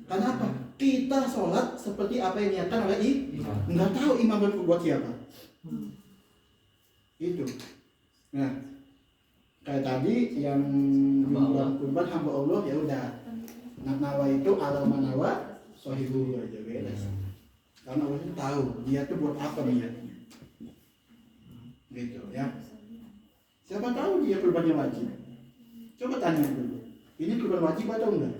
Karena apa? Kita sholat seperti apa yang niatkan oleh imam. Nggak tahu imam berbuat siapa. Itu. Nah, kayak tadi yang dibilang kurban hamba Allah ya udah. Nawa itu ala manawa sohibu aja beres. Karena Allah itu tahu dia tuh buat apa niatnya. Gitu ya. Siapa tahu dia kurbannya wajib. Coba tanya dulu. Ini kurban wajib atau enggak?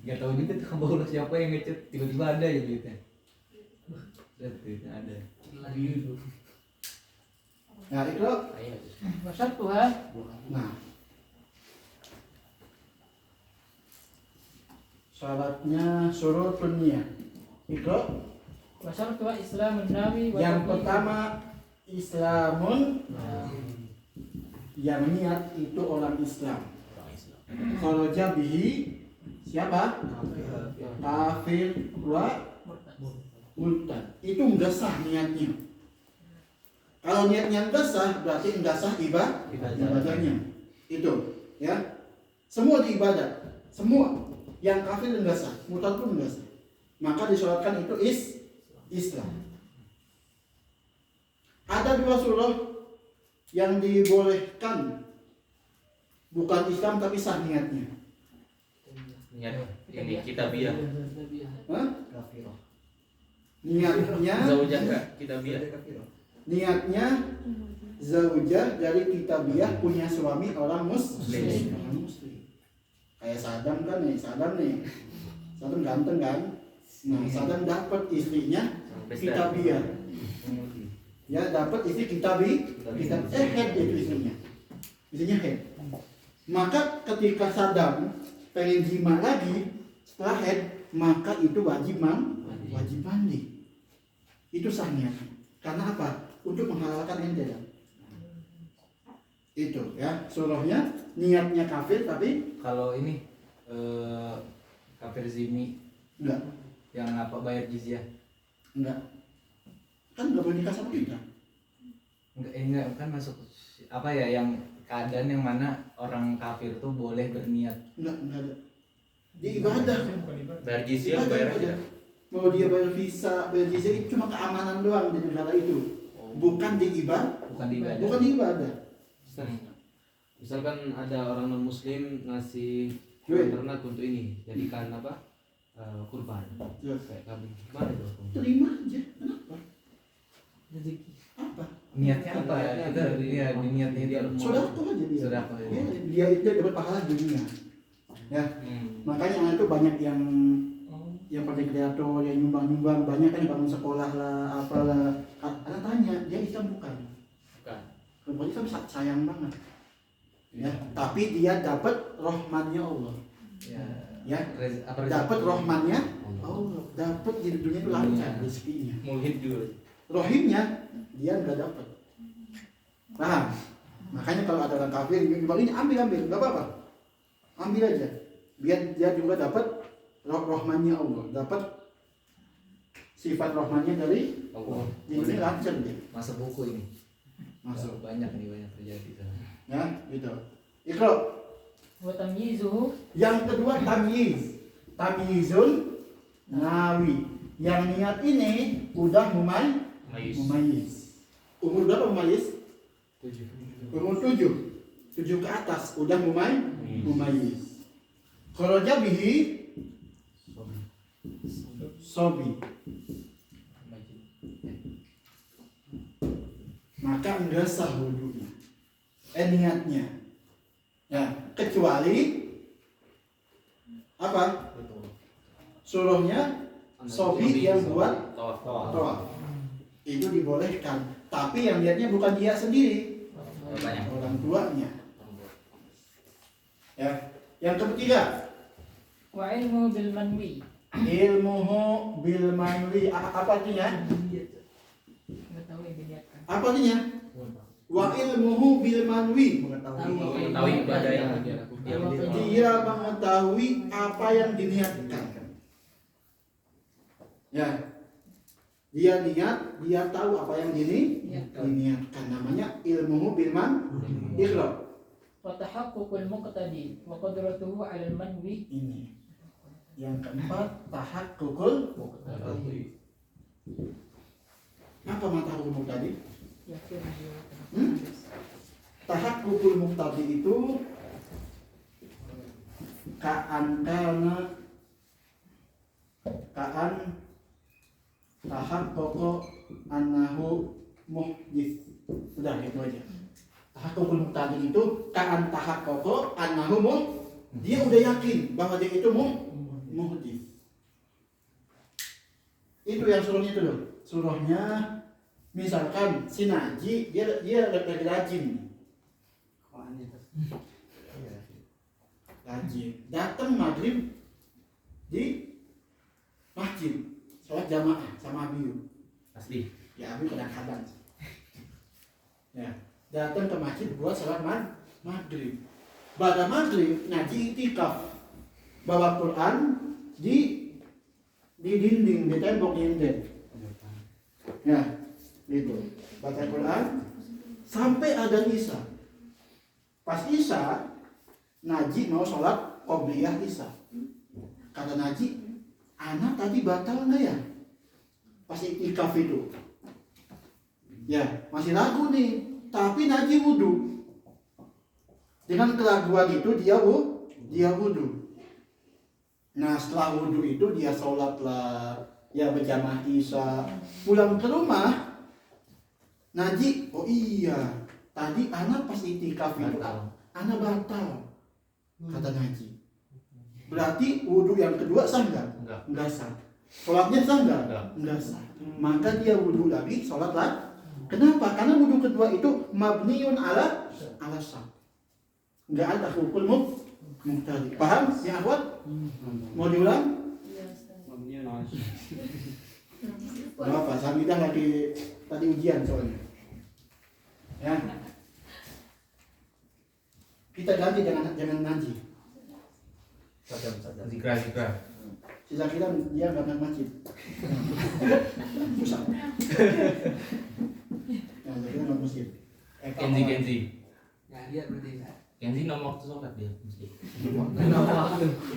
Gak tahu juga tuh hamba Allah siapa yang ngecet, tiba-tiba ada ya duitnya. Duitnya ada. Nah, itu Wasyartuha nah. Syaratnya surutun niyah. Itu wasyartuha Islamun nawi wa yang tauhid. pertama Islamun yang niat itu orang Islam. Kalau jabihi siapa? Kafir wa murtad. Itu enggak sah niatnya. Kalau niatnya enggak sah berarti enggak sah ibadahnya. Itu ya. Semua di ibadah, semua yang kafir enggak sah, murtad pun enggak sah. Maka disyaratkan itu Islam. Ada dua surah yang dibolehkan bukan Islam tapi sah niatnya. Niat ini kitabiah. Hah? Niatnya Zaujah enggak kitabiah. niatnya zaujah dari kitabiah punya suami orang muslim. Orang muslim. Kayak Saddam kan nih, Saddam ganteng kan? Nah, Saddam dapat istrinya kitabiah. Ya, dapat istri head itu istrinya. Istrinya head. Maka ketika Saddam pengen jima lagi setelah head, maka itu wajib mandi. Itu sah niatnya. Karena apa? Untuk menghalalkan ente. Itu ya, surahnya niatnya kafir tapi Kalau ini kafir zimmi enggak yang apa bayar jizyah. kan nggak boleh nikah sama kita. Enggak kan masuk apa ya yang keadaan yang mana orang kafir tuh boleh berniat. Enggak ada. Di ibadah. Bayar jizyah bayar aja. Mau dia bayar visa, bayar jizya itu cuma keamanan doang di negara itu. Bukan di ibadah. Bukan di ibadah. Misalkan ada orang non muslim ngasih Duit. ternak untuk ini jadikan apa kurban Ya. kayak kambing gimana itu hukum? Terima aja. Kenapa? Apa? Niatnya apa? Niatnya Kita dari- ya niatnya dia Sedekah aja dia. Sedekah, ya. Ya, dia itu dapat pahala dunia. Ya. Makanya itu banyak yang pada kreator, yang nyumbang banyak kan yang bangun sekolah lah, apalah. Ada tanya, dia Islam bukan? Bukan. Kalau Islam sayang banget. Ya, tapi dia dapat rahmannya Allah. Ya, apa dapat rahmannya Allah, dapat di dunia itu lancar rezekinya. Mulhid juga. Rohimnya dia nggak dapat. Paham? Makanya kalau ada orang kafir ini ambil, nggak apa-apa, ambil aja, biar dia juga dapat rahmannya Allah, dapat sifat rahmannya dari Allah. ini lancar dia. masuk buku ini. Masuk. Banyak terjadi sana. Ya, gitu. Ikro. wa tamyizuhu Yang kedua tamyizun nawi. Yang niat ini udah mumayyiz. Umur berapa mumayyiz? 7. Umur 7 ke atas udah mumayyiz. Kalau jabihi sobi, maka enggak sah wudunya. Niatnya. Ya, kecuali apa? Suruhnya sobi yang buat tawaf. Itu dibolehkan. Tapi yang niatnya bukan dia sendiri, Banyak. orang tuanya. Ya. Yang ketiga, wa ilmu bil manwi. ilmuhu bil manli. Apa artinya? Enggak tahu yang diniatkan. Apa artinya? Wa ilmuhu bil manwi. Mengetahui ibadah yang dia lakukan. Dia mengetahui apa yang diniatkan. Ya. Dia niat, dia tahu apa yang diniatkan. Namanya ilmuhu bil manwi. Wa tahaqqukul muqtadi wa qadratuhu 'ala al-manwi. Ini. Yang keempat, tahaqqukul. Apa mata hukum tadi? Yakin dia. Tahaqqukul muqtadi itu kaan tahaqqaqu annahu muhdits. Sudah itu aja. Tahaqqukul muqtadi itu kaan tahaqqaqu annahu dia udah yakin bahwa dia itu muhdits. Itu yang suruhnya itu loh. Suruhnya misalkan si Naji dia lagi rajin. Rajin. Datang maghrib di masjid, sholat jamaah sama Abiyu. Asli. Ya Abiyu kadang-kadang. Ya, datang ke masjid buat sholat maghrib. Pada maghrib Naji itikaf, bawa Quran di dinding, di tembok nyender. Ya, gitu. Baca Quran sampai ada Isya. Pas Isya, Naji mau sholat qobliyah Isya. Kata Naji, anak tadi batal nggak ya? Pas iktikaf itu. Ya, masih ragu nih. Tapi Naji wudhu. Dengan keraguan itu dia wudhu. Nah setelah wudhu itu dia sholat lah, ya berjamaah Isya. Pulang ke rumah, Naji, oh iya, tadi anak pas itikaf itu anak batal, kata Naji. Berarti wudhu yang kedua sah nggak? Nggak sah. Sholatnya sah nggak? Nggak sah. Maka dia wudhu lagi, sholat lagi. Kenapa? Karena wudhu kedua itu mabniun ala sah. Nggak ada hukum muqtadi. Paham ya akhwat? Mau diulang? Gak apa, Samidah lagi tadi ujian soalnya. Ya. Kita ganti jangan Naji. Zikra. Si Zakira dia nggak pernah masjid. Susah. Ya, Zakira nggak masjid. Kenzi. Nggak lihat berarti. Kenzi nomor waktu sholat dia mesti.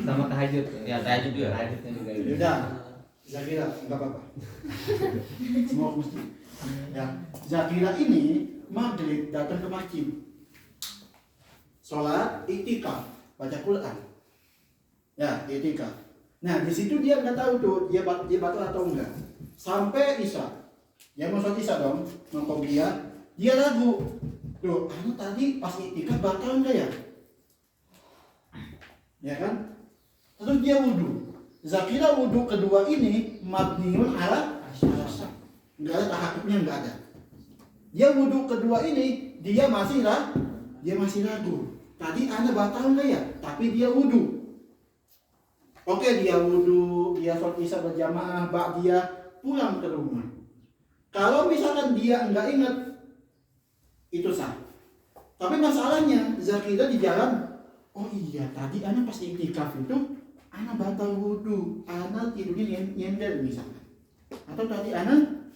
Sama tahajud. Ya tahajud juga. Tahajudnya juga. Udah, Zakira nggak apa-apa. Semua mesti. Ya, Zakira ini maghrib datang ke masjid, sholat iktikaf, baca Quran. Ya, iktikaf. Nah, di situ dia nggak tahu tuh dia batal atau enggak. Sampai Isya, dia mau sholat Isya dong, mau qobliyah, dia ragu. Loh, anak tadi pas iktikaf batal enggak ya? Ya kan? Terus dia wudhu. Zakira wudhu kedua ini mabniun ala sah. Enggak ada tahakkuknya, enggak ada. Dia wudhu kedua ini dia masih ragu. Tadi anak batal enggak ya? Tapi dia wudhu. Oke, dia wudhu, dia sholat Isya berjamaah, dia pulang ke rumah. Kalau misalkan dia enggak ingat, itu sah. Tapi masalahnya Zakira di jalan, oh iya tadi anak pas iktikaf itu anak batal wudhu, anak tidurnya nyender misalnya. Atau tadi anak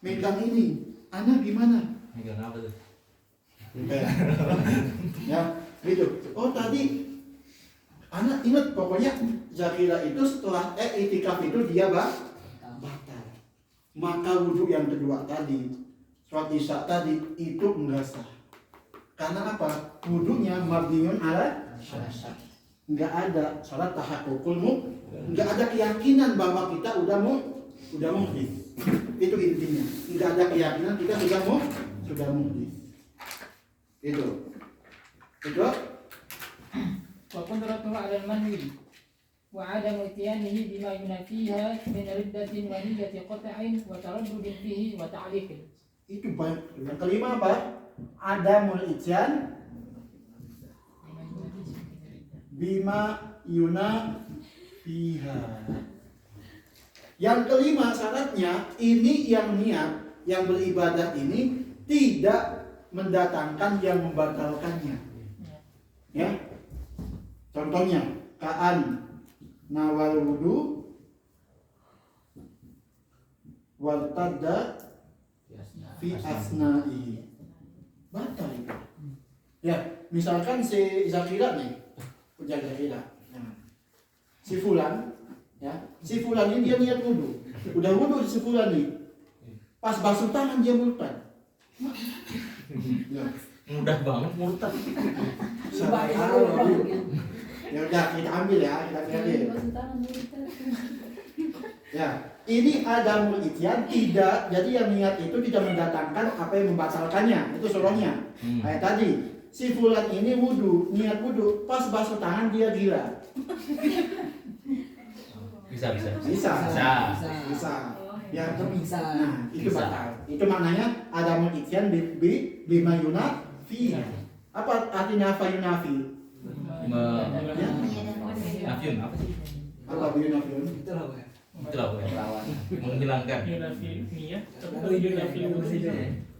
megang ini, anak gimana? Megang apa tuh? Ya, gitu. Oh tadi anak ingat pokoknya Zakira itu setelah iktikaf itu dia batal. Maka wudhu yang kedua tadi, sholat Isya tadi itu enggak sah. Karena apa? Wudhunya mabniun ala sah. Enggak ada sholat tahakkukul enggak ada keyakinan bahwa kita udah muhdits. Itu intinya. Enggak ada keyakinan kita sudah muhdits. Itu. Wa qudratuhu 'ala al-manwi wa 'adamu ityanihi bima yunafiha min riddatin wa niyyati qat'in wa taraddudin fihi wa ta'liqin. Itu banyak. Yang kelima apa? Adamul ityan bima yunafiha. Yang kelima syaratnya ini yang niat, yang beribadah ini tidak mendatangkan yang membatalkannya. Ya. Contohnya, ka'an nawal wudu wal tadda fi asna'i. Batal itu. Ya, misalkan si Zakira nih, penjaga Zakira. Si Fulan, ya, si Fulan ini dia niat wudu. Udah wudu si Fulan nih. Pas basuh tangan dia murtad. Ya. Mudah banget murtad. Ya udah kita ambil ya, kita ambil. Ya, ini adamul ityan tidak, jadi yang niat itu tidak mendatangkan apa yang membatalkannya. Itu surahnya. Kayak tadi, si Fulan ini wudu, niat wudu, pas basuh tangan dia gila. Bisa. Bisa. Ya, nah, itu Bisa. batal. Itu maknanya adamul ityan bima yunafi. Apa artinya apa yunafi? Ya. Nafyun apa sih? Apa yunafi? Itulah gue lawan. Menghilangkan. Niat, tapi kalau dia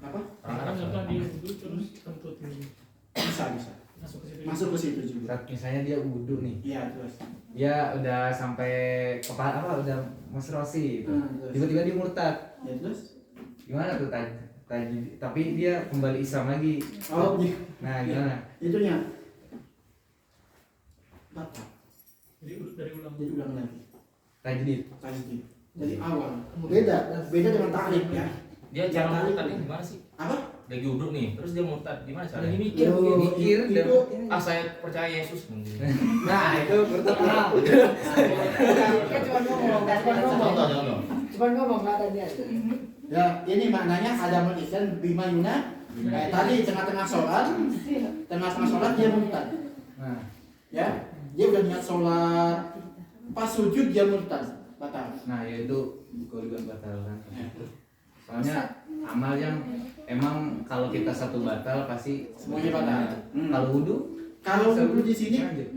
Apa? orang Arab contoh dia wudhu terus kentut ini Bisa. masuk ke situ. Masuk ke situ juga. Saat misalnya dia wudhu nih, Iya, terus. dia udah sampai kepala apa, udah masrosi gitu. Terus. Tiba-tiba dia murtad. Ya terus. Gimana tuh tadi? Tapi dia kembali Islam lagi. Oh, Nah, gimana? itunya. Batal. Jadi dari ulang. Jadi ulang lagi. Tajdid. Tajdid. Dari awal. Beda dengan taklif ya. Dia cara murtad ini gimana sih? Apa? Lagi duduk nih, terus dia murtad. Gimana Lagi caranya? mikir. Mikir dan itu Saya percaya Yesus. nah, itu murtad. Contoh. ya, ini maknanya adamul ihsan bima yuna. Tadi tengah-tengah sholat dia murtad. Nah, Ya, dia udah niat sholat, pas sujud dia murtad, batal. nah yaitu golongan batal kan. Soalnya amal yang emang kalau kita satu batal pasti Semuanya batal. Kalau wudhu, Kalau dulu di sini, lanjut.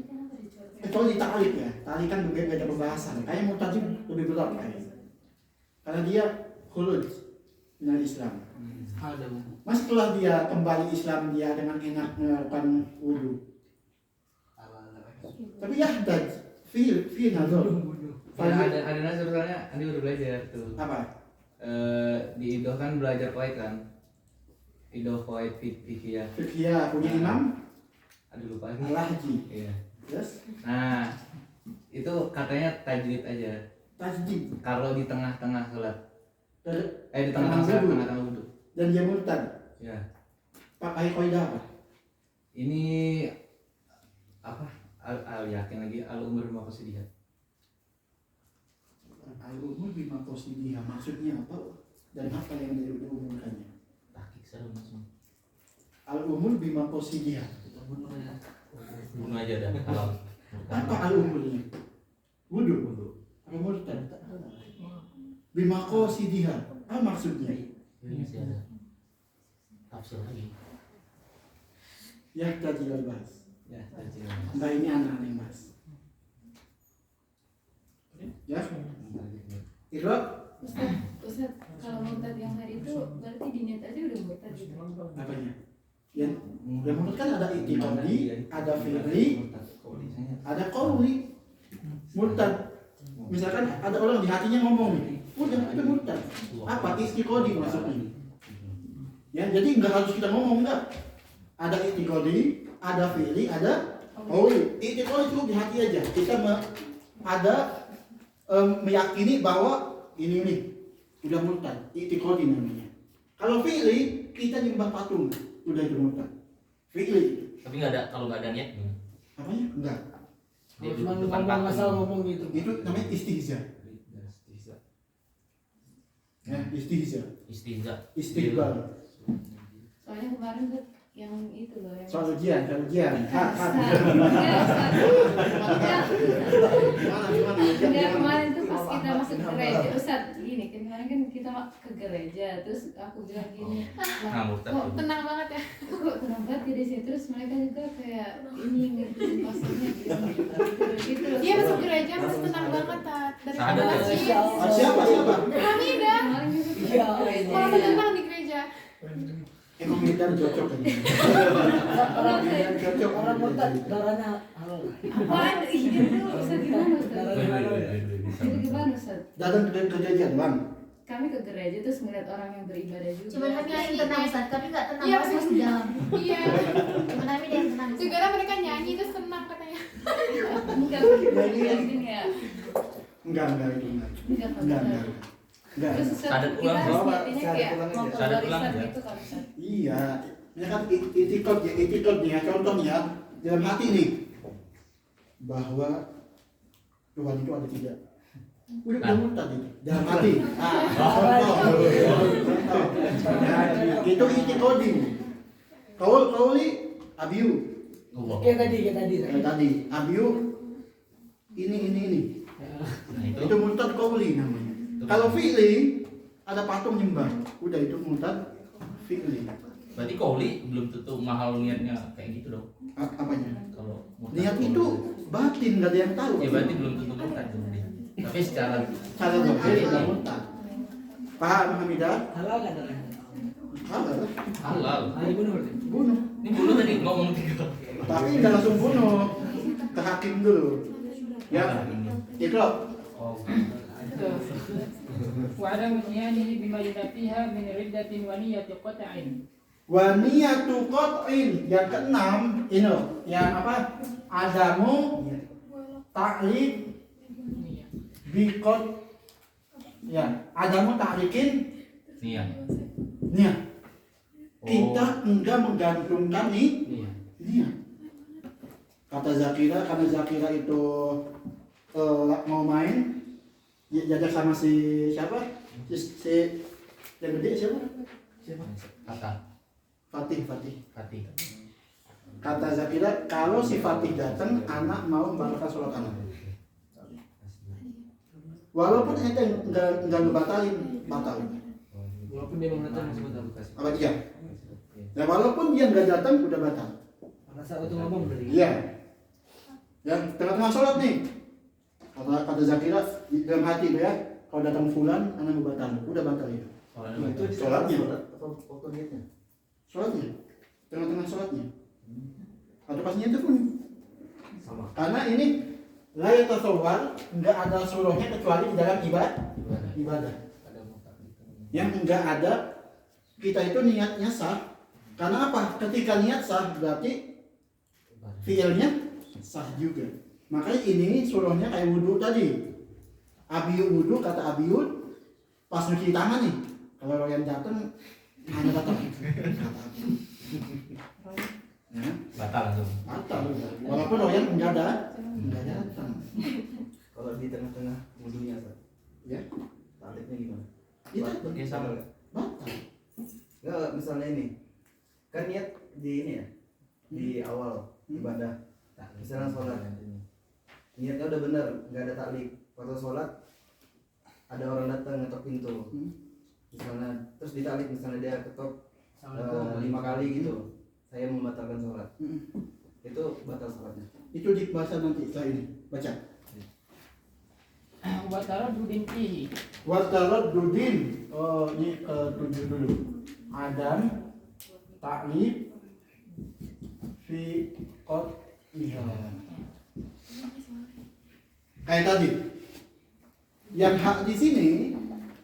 kecuali di taklif ya, tali kan beda pembahasan. Kayaknya murtad itu lebih berat kayaknya. Karena dia khulud dari Islam. Mas setelah dia kembali Islam dia dengan enak melakukan wudhu. Tapi ya feel nazar. Ya, ada nasr soalnya Andi udah belajar tuh. Apa? Di Idoh kan belajar Kuwait kan. Idoh Kuwait fikih. Fikih punya imam Aduh lupa lagi. Al-Lahji. Iya. Yes. Nah, itu katanya tajdid aja. Tajdid. Kalau di tengah-tengah sholat. Di Tengah tengah-tengah sholat, wudhu. tengah-tengah wudhu. Dan dia murtad. Ya. Pakai kaidah apa? Ini apa? Al yakin lagi al umur bima qasidiha. Al-umur bima qasidiha maksudnya apa? Dan apa yang diumumkannya? Tahqiq seru langsung. Al-umur bima qasidiha. Bunuh aja dah kalau Apa al-umurnya? Wudu. Apa murtad? Bima qasidiha. Apa maksudnya? ini masih ada tafsir lagi. Ya kita jelas bahas. Ya, tajdid. Nah ini anak-anak mas. Ya. Iqra. Ustaz, kalau murtad yang hari itu berarti diniat aja udah murtad gitu. Apanya? Yang menurut kan ada itikadi, ada fi'li, ada qauli. Murtad. Misalkan ada orang di hatinya ngomong nih, udah itu murtad. Apa istiqodi maksudnya? Ya, jadi nggak harus kita ngomong enggak. Ada itikadi, ada fi'li, ada qauli. Itikadi cukup di hati aja. Kita meyakini bahwa ini udah murtad. Itikadi namanya. Kalau fi'li kita nyembah patung, udah itu murtad. Fi'li. Tapi nggak ada, kalau nggak ada niat gimana? Apanya? Enggak. Dia Cuma duduk depan ngomong asal patung. ngomong gitu. Itu namanya istihza. Ya, istihza. Istihza. Istighfar. Soalnya kemarin tuh yang itu loh yang Soal ujian. Gimana? Enggak, kemarin tuh pas kita masuk ke gereja, Ustaz, gini, kemarin kan kita ke gereja, terus aku bilang gini, Nah, murtad. kok tenang banget ya, kok tenang banget ya di sini, terus mereka juga kayak ini ngikutin pastornya gitu loh. Dia masuk gereja masih tenang banget Tat. Dari Sadar ya? masjid. Siapa? Hamidah. Kemarin juga ke gereja. Kalau tenang di gereja. Emang Medan cocok kan? Medan cocok. Orang murtad darahnya halal. Apaan? Iya tuh, Ustaz gimana Ustaz? Jadi gimana Ustaz? Datang ke kejadian bang. Kami ke gereja terus melihat orang yang beribadah juga. Cuman kami yang tenang Ustaz, kami nggak tenang Iya, pas masuk di dalam. Iya. Cuman kami yang tenang. Ustaz. Segala mereka nyanyi terus tenang katanya. Enggak, gini ya. Enggak itu enggak. Enggak. Enggak. Terus Ustaz, Sadat kita ulang, harus Bapak. niatinnya kayak Sadat ulang mau aja. keluar Sadat ulang Islam aja. gitu kan Ustaz. Iya. Ini kan itikadnya, dalam hati nih bahwa Tuhan itu ada tiga. Udah kamu tadi dalam hati. Contoh. Itu itikading. Kauli abiu. Kayak tadi. Tadi abiu ini. Nah itu. Itu murtad kauli namanya. Kalau fi'li ada patung nyembah. Udah itu murtad fi'li. Berarti kauli belum tentu mahal niatnya kayak gitu dong. Apanya? Kalau murtad Niat kauli. itu batin, nggak ada yang tahu. Ya berarti belum tentu murtad dong dia. Tapi secara Cara berpikir nggak murtad. Paham Hamidah? Halal nggak darahnya? Halal. halal. Dibunuh berarti. Bunuh. Ini dulu tadi ngomong tiga. Tapi nggak langsung bunuh. Ke hakim dulu. Ya. Iqra. Oh. وعدم إتيانه بما ينافيها من ردة ونية قطع. Wa niyatu qat'in. Yang keenam, ini loh, yang apa? Adamu ta'lid biqat. Ya, adamu ta'likin Nih ya. niat. Kita enggak menggantungkan Iya. niat. Kata Zakira, karena Zakira itu mau main, jajak sama si siapa? Si yang gede siapa? Kata Fatih. hati. Kata Zakira, kalau si Fatih datang, anak mau membatalkan sholat anak. Walaupun ente enggak ngebatalin, batal. Walaupun dia mengatakan masih batal. Apa dia? Ya walaupun dia nggak datang, udah batal. Karena saat itu ngomong berarti. Iya. Yang tengah-tengah sholat nih. Kata Zakira di dalam hati itu ya, kalau datang fulan, anak mau batal, udah batal itu. Soalnya Itu sholatnya. Waktu niatnya. Sholatnya, tengah-tengah sholatnya. Atau pas itu pun. Sama. Karena ini layat tasawwar, nggak ada suruhnya kecuali di dalam ibadah. Yang enggak ada, kita itu niatnya sah. Karena apa? Ketika niat sah berarti fiilnya sah juga. Makanya ini suruhnya kayak wudhu tadi. Abiyu wudhu, kata Abiyud pas nyuci tangan nih. Kalau yang datang hanya datang. Ya, batal langsung. batal. Walaupun Royan enggak datang. Kalau di tengah-tengah wudhunya, Pak. Ya, Taliknya gimana? itu Oke sama. batal. Enggak, misalnya ini. Kan niat di ini ya. Di awal ibadah. Misalnya sholat. Niatnya udah bener, nggak ada taklik. Waktu sholat ada orang datang ngetok pintu. Misalnya terus ditalik, misalnya dia ketok 5 kali gitu. Saya membatalkan sholat. Itu batal sholatnya. Itu dibaca nanti setelah ini. Baca. وتردد فيه. Wataraddudin. Oh, ini tujuh dulu. Adam taklid fi qat'iha. Kayak tadi. Yang hak di sini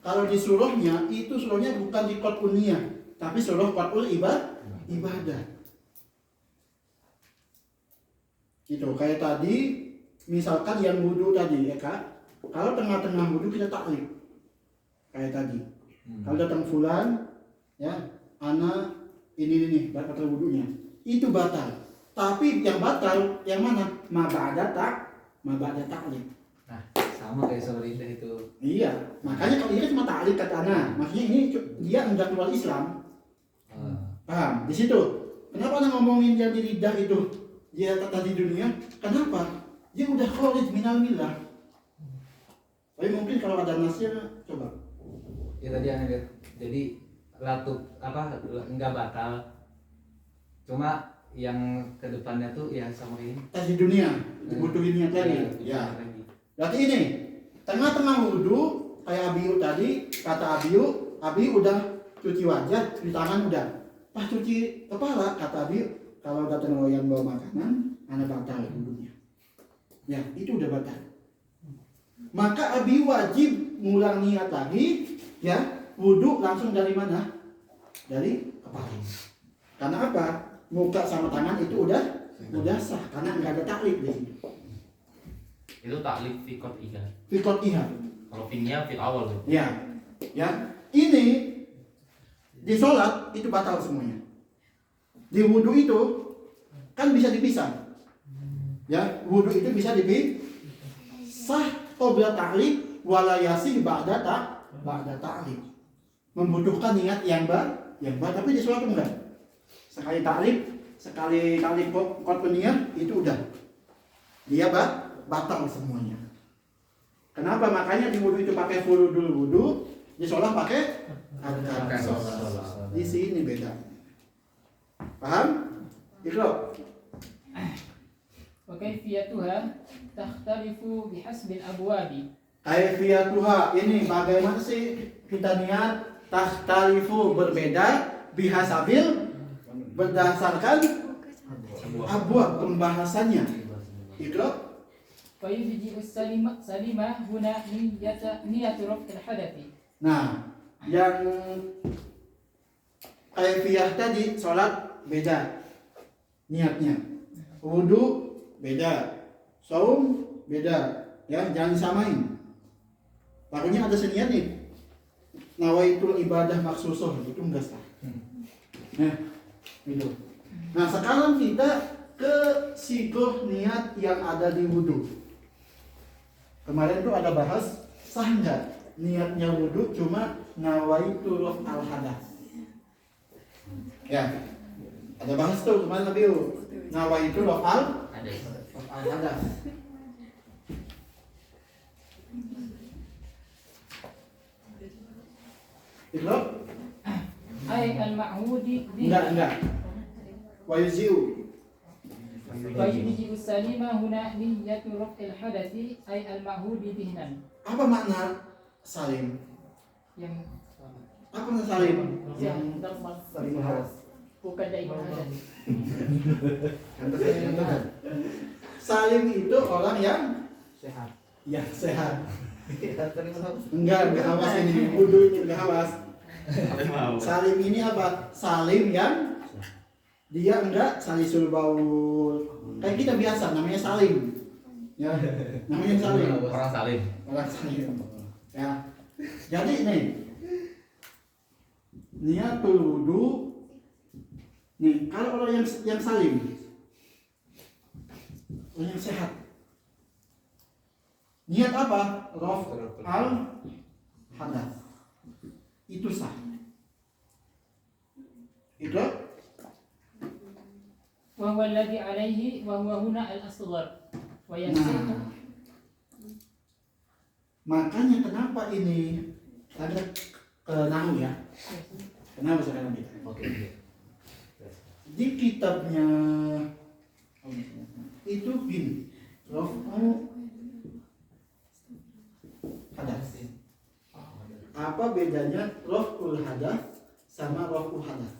kalau di suruhnya itu suruhnya bukan di qat'un niyah, tapi suruh qat'ul ibadah. Gitu. Kayak tadi misalkan yang wudu tadi ya Kak. Kalau tengah-tengah wudu kita taklid. Kayak tadi. Kalau datang fulan ya, anak ini batal wudunya. Itu batal. Tapi yang batal yang mana? Ma ba'da taklid. Nah, sama kayak soal lidah itu. Iya, makanya kalau ini kan cuma taklid kata anak. Maksudnya ini dia enggak keluar Islam. Paham? Di situ. Kenapa anak ngomongin yang di lidah itu? Dia tetap di dunia. Kenapa? Dia udah khalid minal millah. Tapi mungkin kalau ada nasnya coba. Ya tadi aneh lihat. Jadi latuk apa enggak batal. Cuma yang kedepannya tuh ya sama ini. Tes di dunia, butuhin niat lagi. Ya. Berarti ini tengah-tengah wudhu kayak Abiyu tadi, kata Abiyu udah cuci wajah, cuci tangan udah. pas cuci kepala kata Abi kalau datang loyan bawa makanan anak batal wudhunya. Ya itu udah batal. Maka Abi wajib ngulang niat lagi ya wudhu langsung dari mana? Dari kepala. Karena apa? Muka sama tangan itu udah sah karena nggak ada taklif di sini. Itu taklif fikot iha. Fikot iham. Kalau finnya fil awal tuh. Ya, ini di sholat itu batal semuanya. Di wudhu itu kan bisa dipisah. Ya, wudhu itu bisa dipisah qabla taklif wala yasih ba'da taklif. Membutuhkan niat yang baik, tapi di sholat enggak. Sekali taklif kot peniyat itu udah dia batal semuanya. Kenapa? Makanya di wudhu itu pakai wudhu, di sholat pakai sholat. Di sini beda. Paham? Iqra. Wa kaifiyatuha takhtalifu bihasbil abwabi. Kaifiyatuha ini bagaimana sih kita niat takhtalifu berbeda bihasabil berdasarkan abwab pembahasannya. Iqra. ويجزئ السليمة هنا نية رفع الحدث. Nah, yang kaifiyah tadi sholat beda niatnya, wudhu beda, saum beda, ya jangan disamain. Makanya ada seniat nih, nawaitul ibadah maksusoh itu enggak sah. Nah, itu. Nah sekarang kita ke sigoh niat yang ada di wudhu. Kemarin tuh ada bahas sah nggak niatnya wudhu cuma nawaitu al hadas. Ya, ada bahas tuh kemarin lebih nawaitu al hadas. Itu? Ay al-ma'hudi Enggak. Wayuziu. ويجزئ السليمة هنا نية رفع الحدث أي المعهود ذهنا. Apa makna salim? Yang Apa makna salim? yang normal. Saling hadas. Bukan daimah hadas. Contohkan. Salim itu orang yang Sehat. ya sehat. Saling hadas. Enggak hawas ini. Wudhu ini enggak hawas. Salim ini apa? Salim yang dia enggak salisul baul. Kayak kita biasa namanya salim. Ya, namanya salim. Orang salim. Orang salim. Ya. Jadi nih. Niatul wudu. Nih, kalau orang yang salim. Orang yang sehat. Niat apa? Raf al hadas. Itu sah. Itu وهو الذي عليه وهو هنا الأصغر ويصح. Makanya kenapa ini ada nahu ya? Kenapa sekarang kita? Oke. Di kitabnya itu bin rafu hadas. Apa bedanya raful hadas sama raful hadas?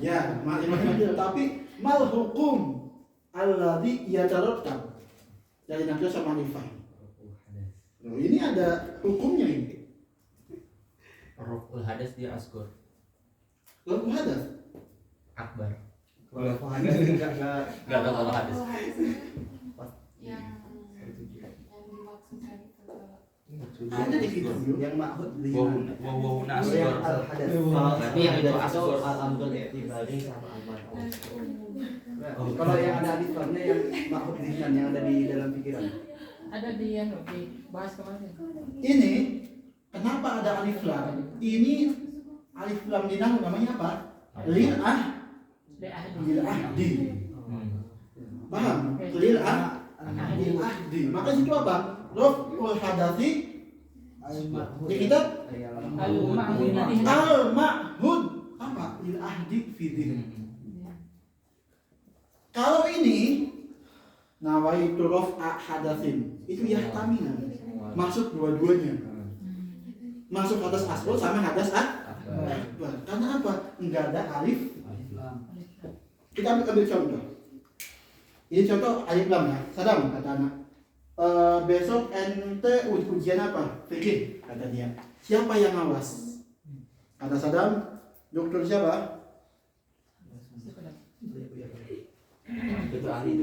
Ya, tapi mal hukum alladhi yatarattab dari nakil sama nifah. Loh, ini ada hukumnya ini. Raful hadas dia asgor. Raful hadas. Akbar. Kalau hadas enggak Enggak tahu kalau hadas. Yang dimaksud tadi Ada di kitab yang maksud di Wawuna yang asgor. al hadas. Berarti yang itu asgor. Kalau yang ada hadis farnya yang maksud zinan yang ada di dalam pikiran. Ada di yang bahas kemarin. Ini kenapa ada alif lam? Ini alif lam di nahu namanya apa? Lil ahdi. Paham? Lil ahdi. Maka situ apa? Raful hadasi di kitab Al-ma'hud al-ma'hud apa? Lil ahdi fi dzihn. Kalau ini nawaitu raf'a hadatsin itu yahtamilan. Maksud dua-duanya. Masuk hadas asghar sama hadas Akbar. Karena apa? Enggak ada alif. Lam. Kita ambil contoh. Ini contoh alif lam ya. Sadam kata anak. Besok ente ujian apa? Fikih kata dia. Siapa yang ngawas? Kata Sadam, dokter siapa? Itu Ali.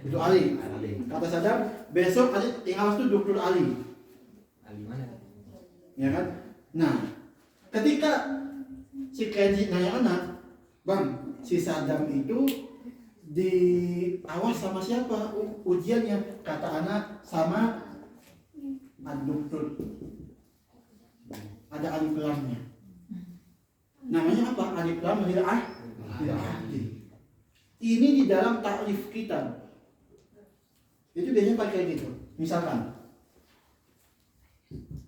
Itu Ali. Kata Sadam, besok Ali yang ngawas itu dokter Ali. Ali mana? Ya kan? Nah, ketika si Kenji nanya anak, Bang, si Sadam itu diawas sama siapa ujiannya? Kata anak, sama dokter. Ada alif lamnya. Namanya apa? Alif lam lil ahdi. Ini di dalam takrif kita. Itu biasanya pakai gitu. Misalkan,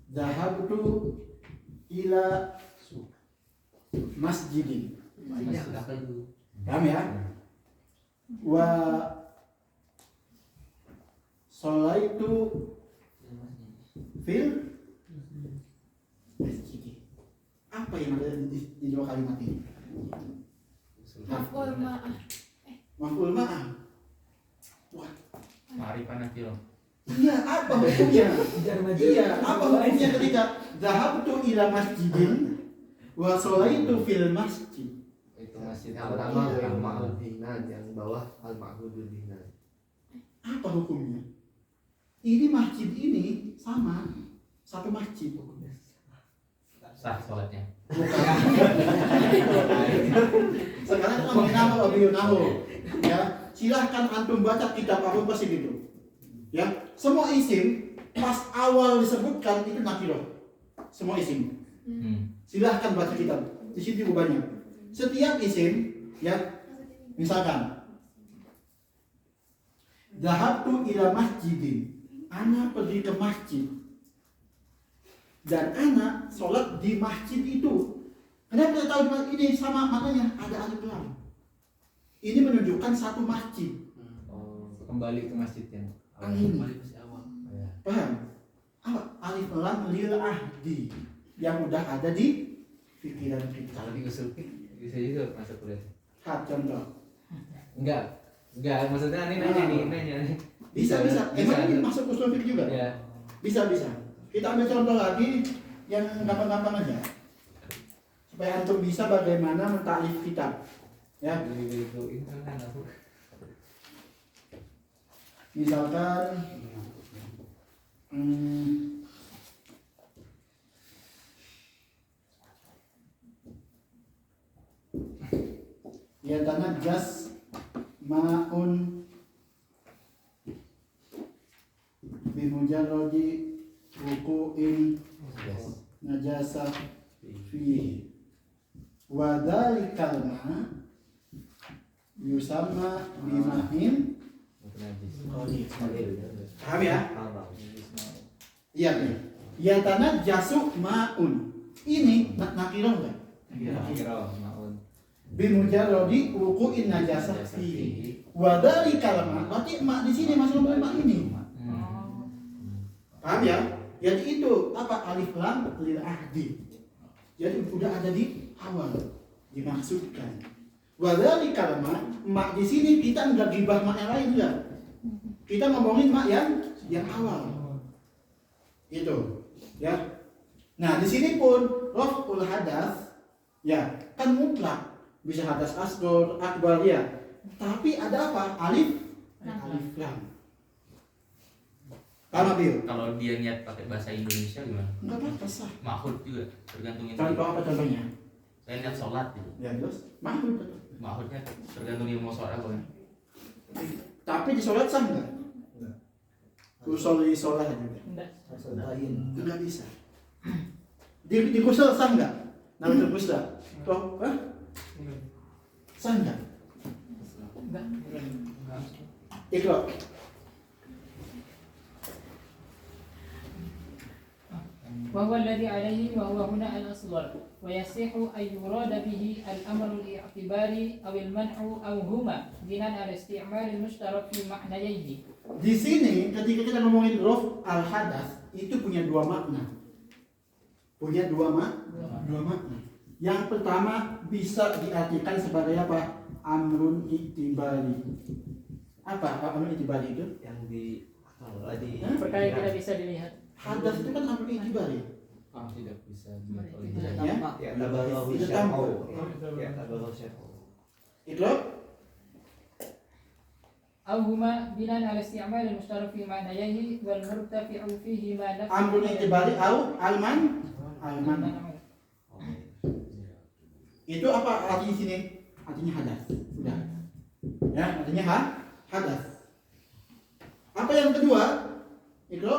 Zahabtu ila masjidin. Paham ya? Wa sholaitu fil masjid. Apa yang ada di dua kalimat ini? Maf'ul ma'ah. Maf'ul ma'ah. Wah, Ma'rifah nakirah. iya, apa hukumnya? Iya, apa hukumnya ketika zahabtu ila masjidin wa sholaitu fil masjid? Itu masjid Yang pertama al-ma'hud dinan, yang bawah al-ma'hudul dinan. Apa hukumnya? Ini masjid ini sama satu masjid. Sah sholatnya. Sekarang kita ngomongin nahu, obiun nahu. Ya, silahkan antum baca kitab apapun pasti gitu. Ya, semua isim pas awal disebutkan itu nakirah. Semua isim. Silahkan baca kitab. Di situ banyak. Setiap isim, ya, misalkan, Zahabtu ila masjidin. Ana pergi ke masjid. Dan anak sholat di masjid itu. Kenapa kita tahu ini sama maknanya? Ada alif lam. Ini menunjukkan satu masjid. Kembali ke masjid yang Ini. awal. Paham? Apa? Alif lam lil ahdi yang udah ada di pikiran kita. Kalau di usul bisa juga masuk kuliah. Contoh. Enggak, maksudnya ini nanya nih. Bisa. Emang ini masuk usul fikih juga? Ya. Bisa. Kita ambil contoh lagi yang gampang-gampang aja. Supaya antum bisa bagaimana mentaklif kitab. Ya. Itu kan aku. Misalkan ya tanah jas ma'un bimujarrodi wuku'in najasa fihi wa dhalikal ma yusamma bima'in. Paham ya? Iya nih. Ya tanah jasuk ma'un. Ini nakirah enggak? Nakirah maun. Bimujarrodi wuku'in najasa fihi wa dhalikal ma. Berarti mak di sini masuk mak ini. Paham ya? Jadi itu apa? Alif lam lil ahdi. Jadi udah ada di awal dimaksudkan. Wadzalikal mak di sini kita enggak gibah mak yang lain enggak. Kita ngomongin mak yang awal. Itu, ya. Nah, di sini pun raf'ul hadas ya, kan mutlak. Bisa hadas asghar, akbar ya. Tapi ada apa? Alif lam. Paham Bil? Kalau dia niat pakai bahasa Indonesia gimana? Enggak apa-apa sah. Mahfud juga, tergantung ini. Contoh apa contohnya? Saya niat sholat gitu. Ya terus, mahfud betul. Mahfudnya tergantung dia mau sholat apa kan? Tapi di sholat sah enggak? Usul di sholat juga. Enggak bisa. Di kusel sah enggak? Namanya kusel. Toh, sah enggak? Iqra. وهو الذي عليه وهو هنا الأصغر ويصح أن يراد به الأمر الاعتباري أو المنع أو هما بناء على استعمال المشترك في معنيين. Di sini ketika kita ngomongin raf al hadas itu punya dua makna. Punya dua makna. Yang pertama bisa diartikan sebagai apa? Amrun itibari. Apa amrun itibari itu? Yang di Perkara yang tidak bisa dilihat. Hadas itu kan amrun itibari. Tidak bisa dilihat oleh Ya? ya tabalahu Itu syar'u. tampil. Ya tabalahu syar'u. Itu أو هما بناء على استعمال المشترك في معنييه والمرتفع فيهما نفس amrun itibari au alman alman. Itu apa artinya di sini? Artinya hadas. Sudah. Ya, artinya hadas. Apa yang kedua? Itu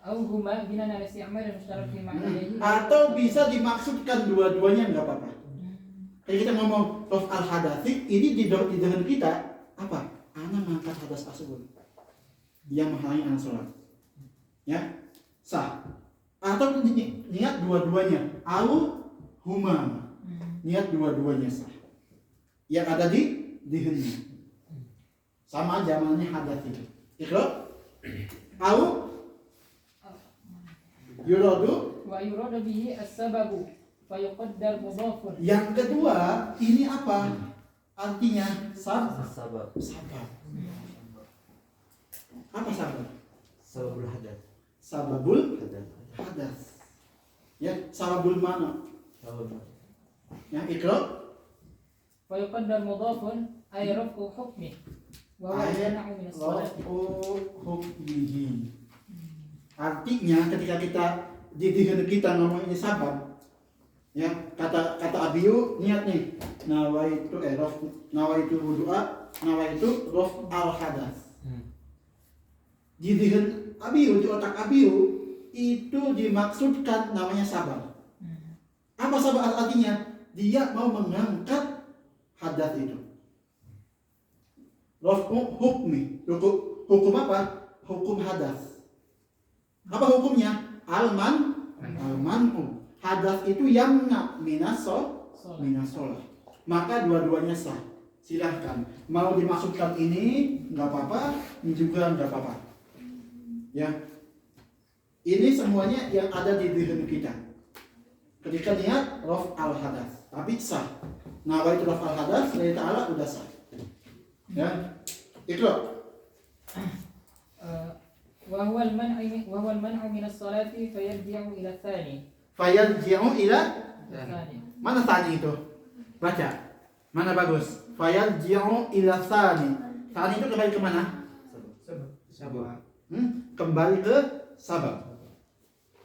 أو هما بناء على استعمال المشترك في معنييه atau bisa dimaksudkan dua-duanya nggak apa-apa. Kalau kita ngomong rof al hadasi, ini di dalam kita apa? Anak mengangkat hadas tersebut. Dia menghalangi anak sholat. Ya, sah. Atau niat dua-duanya, au huma. Niat dua-duanya sah. Yang ada di hendak. Sama aja namanya hadas itu. Ikro, au yuradu. ويراد به السبب فيقدر مضاف. Yang kedua, ini apa? Artinya sabar. Sabab. Apa sabar? Sababul hadas. Sababul Hadas. hadas. Ya, sababul mana? Sababul. Ya, ikro. ويقدر مضاف أي رفع حكمه وهو يمنع من الصلاة. Hukmihi. Artinya ketika kita di diri kita ngomong ini sabab, ya kata abiyu niat nih nawaitu wudu'a nawaitu rof al hadas. Di diri abiyu, di otak abiyu itu dimaksudkan namanya sabar. Apa sabar artinya? Dia mau mengangkat hadas itu. Rof hukmi, hukum apa? Hukum hadas. Apa hukumnya? Almanu. Hadas itu yamna minas sholat. Maka dua-duanya sah. Silahkan. Mau dimasukkan ini nggak apa-apa, ini juga nggak apa-apa. Ya. Ini semuanya yang ada di diri kita. Ketika niat rof al hadas, tapi sah. Nawaitu rof al hadas, dari ta'ala udah sah. Ya. Ikro. وهو المنع من الصلاة فيرجع إلى الثاني. Fayarji'u ila الثاني. mana tani itu? Baca. Mana bagus? Fayarji'u ila tsani. Tsani itu kembali ke mana? Sabab. Kembali ke sabab.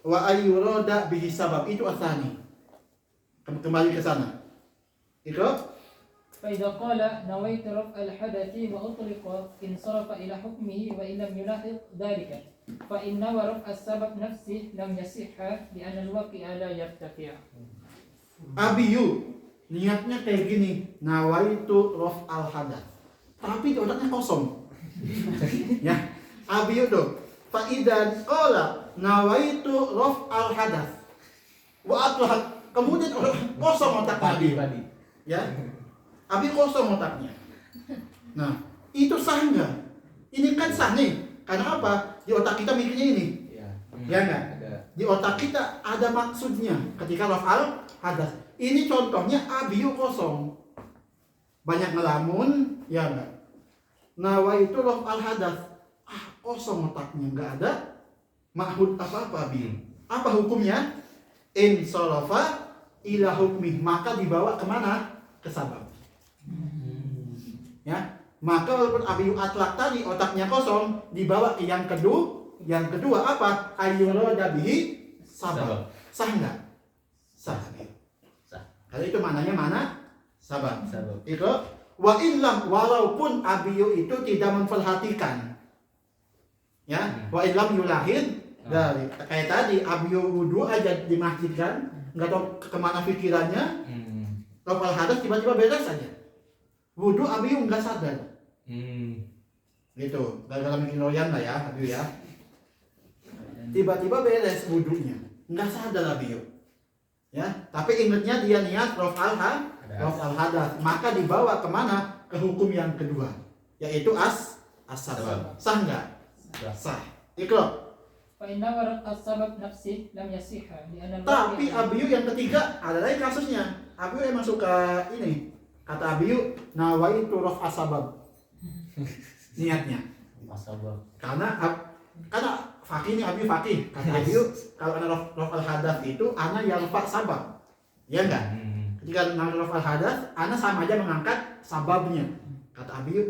Wa ayyurada bihi sabab itu asani. Kembali ke sana. Itu فإذا قال نويت رفع الحدث وأطلق انصرف إلى حكمه وإن لم يلاحظ ذلك فإن رفع السبب نفسه لم يصح لأن الواقع لا يرتفع. abiyu niatnya kayak gini, nawaitu rof al hadas. Tapi di otaknya kosong. Ya, abiyu tuh. Faidan qala nawaitu rof al hadas. Wa atlaq. Kemudian kosong otak abiyu. Ya. Abi kosong otaknya. Nah, itu sah enggak? Ini kan sah nih. Karena apa? Di otak kita mikirnya ini. Ya enggak? Di otak kita ada maksudnya ketika raf'al hadas. Ini contohnya abiyu kosong. Banyak ngelamun, ya enggak? Nawaitu raf'al hadas. Kosong otaknya, enggak ada ma'hud apa-apa abiyu. Apa hukumnya? In sarafa ila hukmih, maka dibawa kemana? Ke sabab. Ya, maka walaupun abiyu atlak tadi otaknya kosong, dibawa ke yang kedua apa? Ayyurada bihi sabab. Sah enggak? Sah. Kalau itu mananya mana? Sabab. Itu wa illam, walaupun abiyu itu tidak memperhatikan. Ya, wa illam yulahid dari kayak tadi abiyu wudu aja di masjid kan, enggak tahu kemana pikirannya. Rafal hadas tiba-tiba beres saja. Wudu abiyu enggak sadar. Gitu. Dalam bikin loyan lah ya, abiyu ya. Tiba-tiba beres wudunya. Enggak sadar abiyu. Ya, tapi ingatnya dia niat rafal hadas. Maka dibawa kemana? Ke hukum yang kedua, yaitu as-sabab. Sah enggak? Sah. Ikro. فإن ورق السبب نفسه لم يصح لأن Tapi Abiyu yang ketiga ada lagi kasusnya. Abiyu emang suka ini. Kata Abiyu, nawaitu raf asbab. Niatnya. Asbab. Karena fakih ini Abiyu fakih. Kata Abiyu kalau ada raf al hadas itu ana yang fa sabab. Ya enggak? Ketika nama raf al hadas, ana sama aja mengangkat sababnya. Kata Abiyu,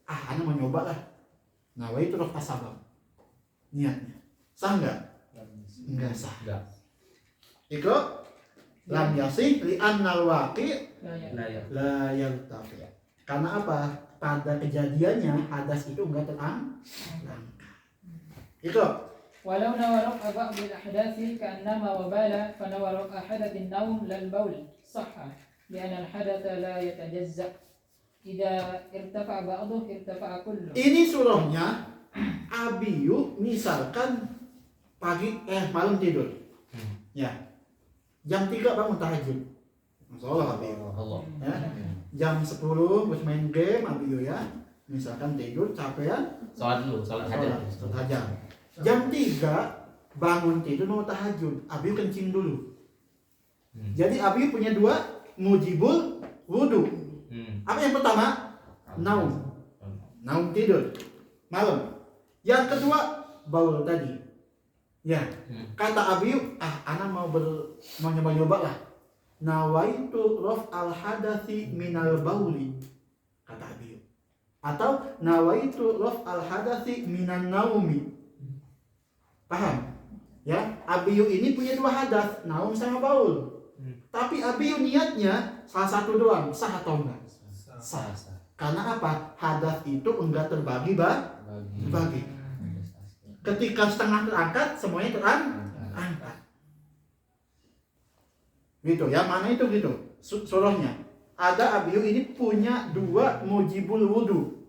ana mau nyoba lah. Nawaitu raf asbab. Niatnya. Sah enggak? Enggak sah. Enggak. Iko lam yasih li annal waqi Layak. la yaltafi. Karena apa? Pada kejadiannya hadas itu enggak terangkat. Iko ولو نوى رفع بعض الأحداث كأنما وبال فنوى رفع حدث النوم لا البول صح لأن الحدث لا يتجزأ إذا ارتفع بعضه ارتفع كله. ini surahnya Abiyu misalkan malam tidur. Ya. Jam 3 bangun tahajud. Masyaallah Abiyu. Allah. Ya. Jam 10 terus main game Abiyu ya. Misalkan tidur capean, Sholat dulu, sholat hajat. sholat hajat. Jam 3 bangun tidur mau tahajud, Abiyu kencing dulu. Jadi Abiyu punya dua mujibul wudu. Apa yang pertama? Naum tidur malam. Yang kedua baul tadi. Ya. Kata Abiyu, ana mau nyoba-nyoba lah. Nawaitu raf al hadasi minal bauli. Kata Abiyu. Atau nawaitu raf al hadasi minan naumi. Paham? Ya, Abiyu ini punya dua hadas, naum sama baul. Tapi Abiyu niatnya salah satu doang, sah atau enggak? Sah. Karena apa? Hadas itu enggak terbagi bagi. Ketika setengah terangkat, semuanya terangkat. Gitu ya, mana itu gitu? Surahnya. Ada Abiyu ini punya dua mujibul wudu.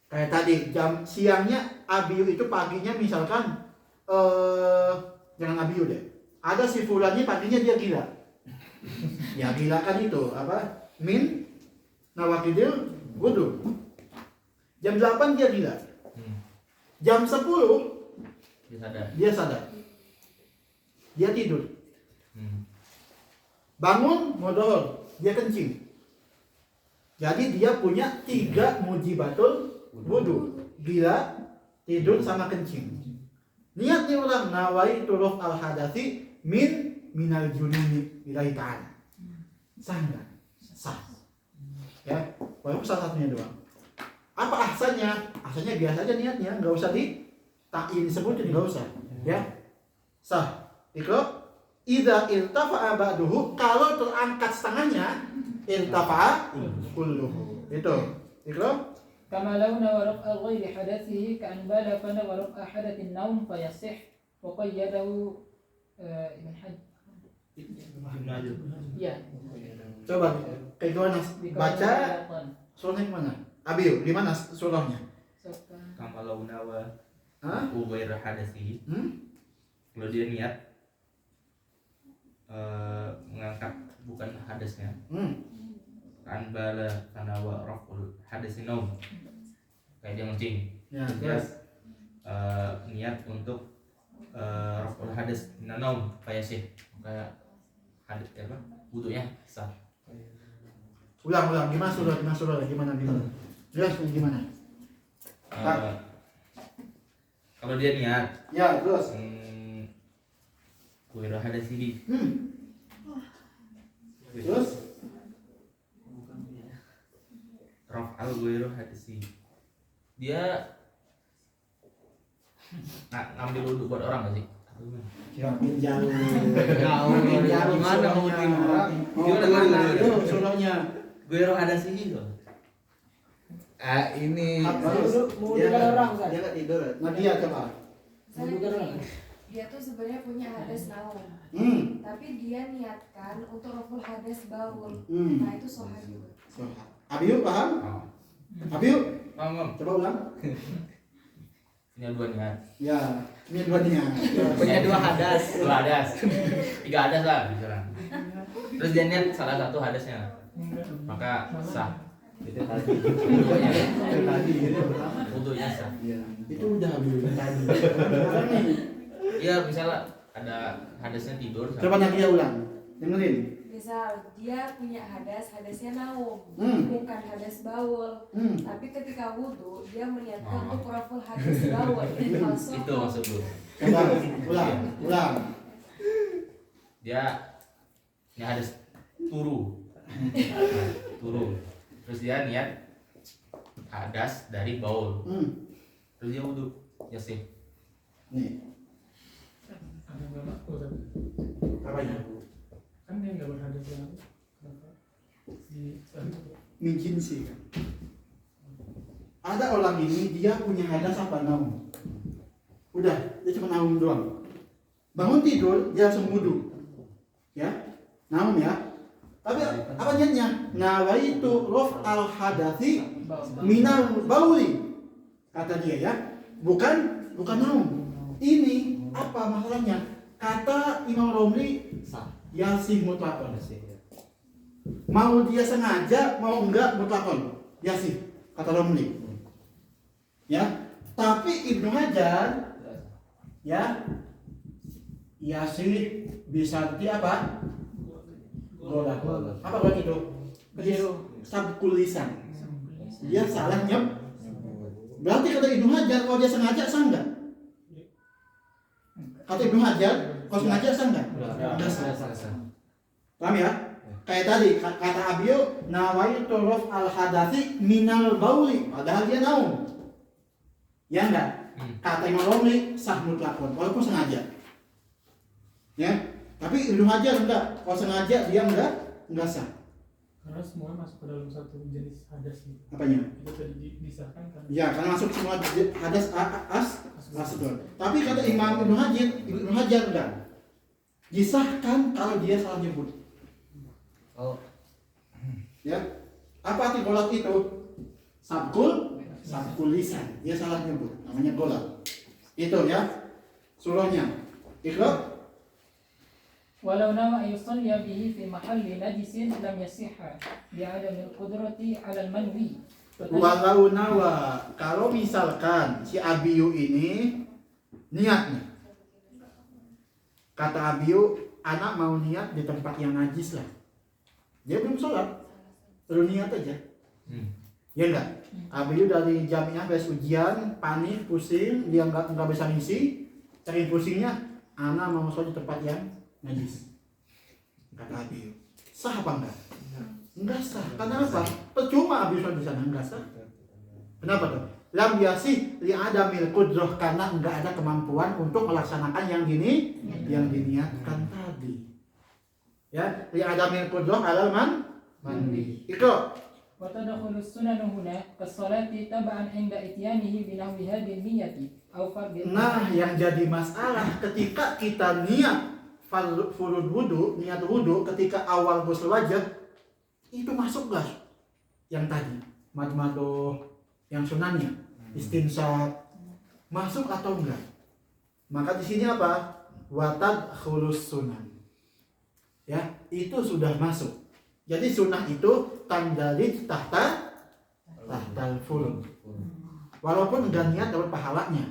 Kayak tadi jam siangnya Abiyu itu paginya misalkan jangan Abiyu deh. Ada si fulannya paginya dia gila. Ya gila kan itu apa? Min nawakidil wudu. Jam 8 dia gila. Jam 10 dia sadar. Dia tidur. Bangun mau dohor, dia kencing. Jadi dia punya 3 mujibatul wudu. Gila, tidur sama kencing. Niatnya ulang nawaitu raf al hadasi minal jununi lillahi ta'ala. Sah enggak? Sah. Ya, walaupun salah satunya doang. Apa ahsannya? Ahsannya biasa aja niatnya, enggak usah disebutin, enggak usah. Ya. Sah. Ikra idza irtafa'a ba'duhu, kalau terangkat setengahnya irtafa'a kulluhu. Itu. Ikra كما لو نوى رفع غير حدثه كأن بال فنوى رفع حدث النوم فيصح وقيده ابن حجر. Ya. Coba kayak gimana? Baca surahnya kemana? Abiyu, di mana surahnya? Kamalau nawa Hah? ubair hadasi. Kalau dia niat mengangkat bukan hadasnya. Anbala tanawa raful hadasi naum. Kayak dia ngencing. Ya, Terus niat untuk raful hadas naum kayak sih. Kayak hadas apa? Wudunya sah. Ulang gimana surah gimana? Jelas gimana? Kalau dia niat Ya, terus. Kuira hadasi. Terus Raf'al ghairu hadisi. Dia ngambil wudhu buat orang gak sih? makin jauh. Gimana mau Gimana Gimana? itu surahnya? Ghairu hadisi itu. Ini Mau dengar orang kan? Dia nggak tidur. Nadia coba. Misalnya dia tuh sebenarnya punya hadas naum, tapi dia niatkan untuk raful hadas baul. Nah itu sohar juga. Abiyu paham? Abiyu Paham. coba ulang. Punya dua niat. Ya, ini dua-duanya. punya 2 hadas. Dua hadas. 3 hadas lah misalnya. Terus dia niat salah satu hadasnya. Maka sah. Itu tadi. Itu tadi gitu pertama. Wudunya sah. Iya. Itu udah dulu tadi. Sekarang nih, Iya, misalnya ada hadasnya tidur. coba Nadia ulang. Dengerin. Misal dia punya hadas, hadasnya naum, Hmm. bukan hadas baul. Hmm. Tapi ketika wudhu dia meniatkan untuk raful hadas baul. Itu maksud lu. Coba ulang. Dia hadas turu. Terus dia niat hadas dari baul. Terus dia wudhu. Ya sih. Nih, Ada nggak Ustaz? apa ya? Kan dia nggak berhadas yang kenapa? Si Mungkin sih kan. Ada orang ini dia punya hadas apa naum. Udah, dia cuma naum doang. Bangun tidur dia langsung wudu. Ya, naum ya. Tapi apa niatnya? Nawaitu rof al hadasi minal bauli. Kata dia ya. Bukan naum. Ini apa masalahnya? Kata Imam Romli yasih mutlakon. Mau dia sengaja, mau enggak mutlakon. Yasih, kata Romli. Ya, tapi Ibnu Hajar ya yasih bisa di apa? Golak. Apa golak itu? Sabkul lisan. Dia salah berarti kata Ibnu Hajar kalau dia sengaja sah enggak? Kata Ibnu Hajar kalau sengaja sah enggak? Enggak sah. Paham ya? Kayak tadi kata Abiyo nawaitu rof al hadasi minal bauli, padahal dia naum. Ya enggak? Kata Imam Romli sah mutlakon walaupun sengaja. Ya, tapi Ibnu Hajar enggak. Kalau sengaja dia enggak sah. karena semua masuk ke dalam satu jenis hadas nih. Apanya? Itu tadi disahkan kan. Ya, karena masuk semua hadas asbab. Tapi kata Imam Ibnu Hajar enggak. Disahkan kalau dia salah nyebut. Oh, Ya. Apa arti golak itu? Sabkul lisan. Dia salah nyebut. Namanya golak. Itu ya. Surahnya. Ikhlas. Walau nawa yusalli bihi fi mahalli najisin lam yasihha bi'adami al-qudrati 'ala al-manwi. Walau nawa, kalau misalkan si Abiyu ini niat nih. Kata Abiyu, anak mau niat di tempat yang najis lah. Dia belum sholat, baru niat aja. Ya enggak? Abiyu dari jamiah beres ujian, panik, pusing, dia enggak bisa ngisi. Cari pusingnya, anak mau sholat di tempat yang najis. Kata Abiyu, sah apa enggak? Enggak sah. Karena apa? Percuma Abiyu sholat di sana, enggak sah. Kenapa tuh? Lam yasih li adamil qudrah, karena enggak ada kemampuan untuk melaksanakan yang yang diniatkan tadi. Ya, li adamil qudrah alal mandi. Ikra. Wa tadkhulu as-sunan huna kas-salati tab'an 'inda ityanihi bi nahwi hadhihi niyyati aw fardhi. Nah, yang jadi masalah ketika kita niat furud wudu, niat wudu ketika awal ghusl wajah itu masuk gak yang tadi madmadoh yang sunannya istinsaq masuk atau enggak? Maka di sini apa? Watad khulus sunan. Ya, itu sudah masuk. Jadi sunnah itu tandalid tahtal furud. Walaupun enggak niat dapat pahalanya.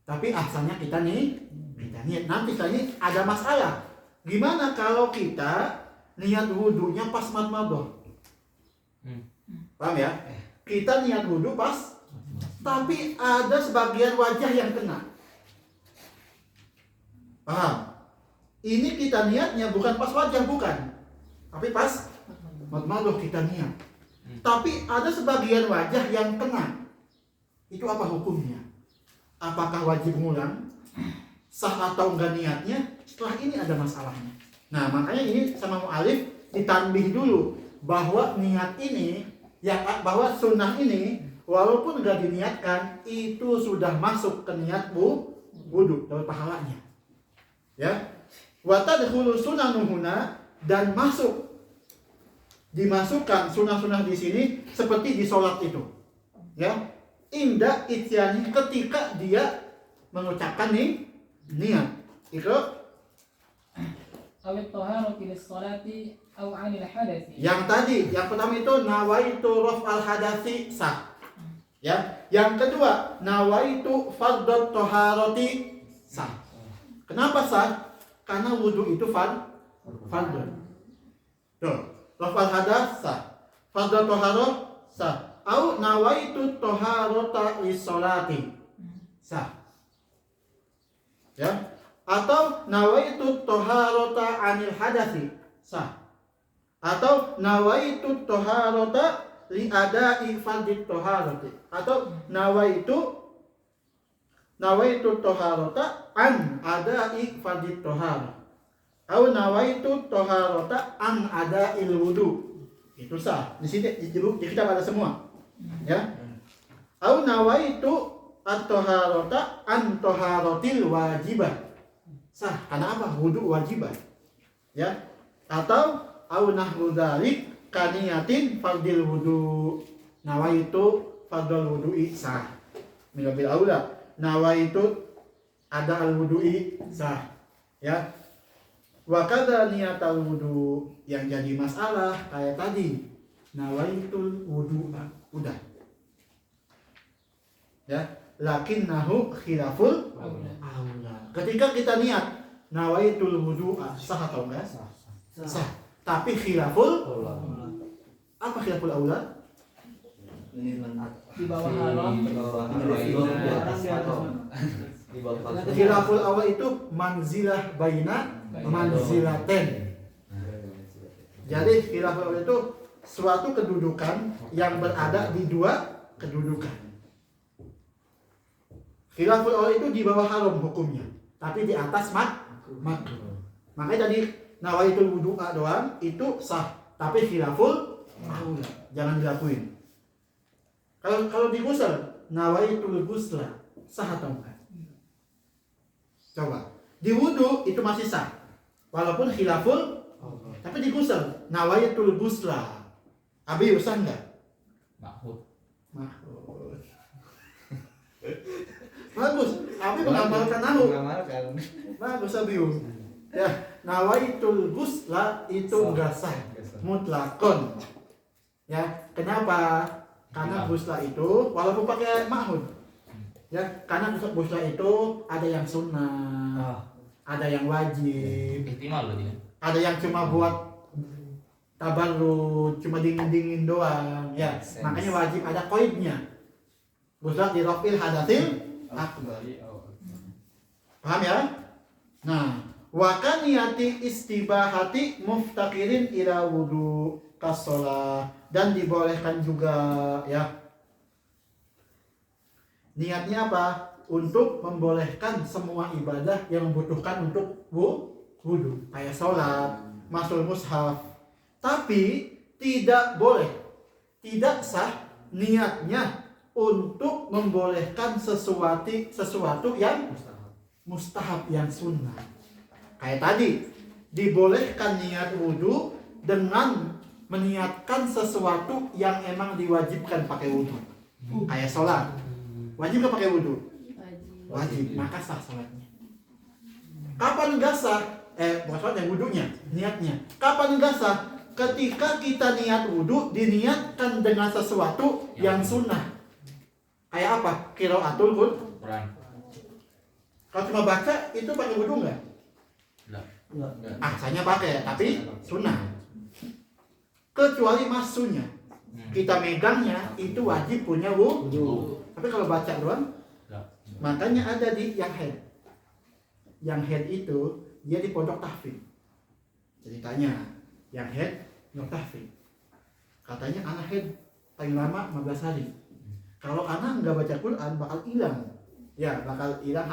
Tapi asalnya kita niat. Nanti tadi ada masalah. Gimana kalau kita niat wudunya pas madmadoh? Paham ya? Kita niat wudu pas, tapi ada sebagian wajah yang kena. Paham? Ini kita niatnya bukan pas wajah, bukan. Tapi pas madmadoh kita niat. Tapi ada sebagian wajah yang kena. Itu apa hukumnya? Apakah wajib ngulang? Sah atau enggak niatnya? Setelah ini ada masalahnya. Nah, makanya ini sama mu'alif ditanbih dulu bahwa niat ini, ya bahwa sunnah ini walaupun enggak diniatkan itu sudah masuk ke niat wudu dapat pahalanya. Ya. Wa tadkhulu sunanuhuna, dan dimasukkan sunnah-sunnah di sini seperti di sholat itu. Ya. Inda ityani, ketika dia mengucapkan niat. Itu aw at-taharati lis-salati aw 'anil hadathi. Yang tadi, yang pertama itu nawaitu raf'al hadasi sah. Ya, yang kedua nawaitu fardhu taharati sah. Kenapa sah? Karena wudu itu fardhu. Tuh, raf'al hadas sah. Fardhu taharah sah. Au nawaitu taharata lis-salati sah. Ya, atau nawaitu taharata 'anil hadasi sah. Atau nawaitu taharata li ada'i fardhi taharati, atau nawaitu taharata an ada'i fardhi taharah, atau nawaitu taharata an ada'il wudu. Itu sah. Di sini di kita ada semua. Ya. Atau nawaitu at-taharata an taharatil wajibah. Sah. Karena apa? Wudu wajibah. Ya. Atau au nahwu dzalik kaniyatin fardil wudu. Nawaitu fardul wudu'i sah. Minabil aula nawaitu ada al wudu'i sah. Ya. Wa kadza niyatal wudu, yang jadi masalah kayak tadi nawaitul wudu'a udah. Ya, lakinnahu khilaful aula. Ketika kita niat nawaitul wudu'a sah atau enggak? Sah. Tapi khilaful apa khilaful aula? Di bawah haram. Khilaful aula itu manzilah baina manzilaten. Jadi khilaful aula itu suatu kedudukan yang berada di dua kedudukan. Khilaful aula itu di bawah haram hukumnya, tapi di atas makruh. Makanya tadi nawaitul wudu'a doang itu sah, tapi khilaful aula jangan dilakuin. Kalau digusel nawaitul gusla sah atau enggak? Coba. Di wudu itu masih sah. Walaupun khilaful, tapi digusel nawaitul gusla. Abi usah enggak? Mahmud. Bagus. Abi mengamalkan nahu. Mengamalkan. Bagus Abi. Ya, nawaitul gusla itu enggak sah. Mutlakon. Ya, kenapa? Karena gusla itu walaupun pakai ma'hud. Ya, karena gusla itu ada yang sunnah, ada yang wajib, Ihtimal loh dia. ada yang cuma buat tabarruk, cuma dingin-dingin doang. Ya, makanya wajib ada qaidnya. Gusla di rafil hadatsil akbar. Paham ya? Nah, wa kaniyati istibahati muftakirin ila wudu kasolah, dan dibolehkan juga ya. Niatnya apa? Untuk membolehkan semua ibadah yang membutuhkan untuk wudu, kayak sholat, masul mushaf. Tapi tidak boleh, tidak sah niatnya untuk membolehkan sesuatu yang mustahab, yang sunnah. Kayak tadi, dibolehkan niat wudu dengan meniatkan sesuatu yang emang diwajibkan pakai wudu. Kayak sholat, wajib nggak pakai wudu? Wajib, maka sah sholatnya. Kapan nggak sah? Bukan sholatnya, wudunya, niatnya. Kapan nggak sah? Ketika kita niat wudu diniatkan dengan sesuatu yang sunnah. Kayak apa? Qiraatul Quran. Kalau cuma baca itu pakai wudu nggak? Enggak. Asalnya pakai, tapi sunnah. Kecuali masunya, kita megangnya itu wajib punya wudu. Tapi kalau baca doang, makanya ada di yang head. Yang head itu dia di pondok tahfidz. Ceritanya, yang head pondok tahfidz. Katanya anak head paling lama 15 hari. Kalau anak nggak baca Quran bakal hilang. Ya, bakal hilang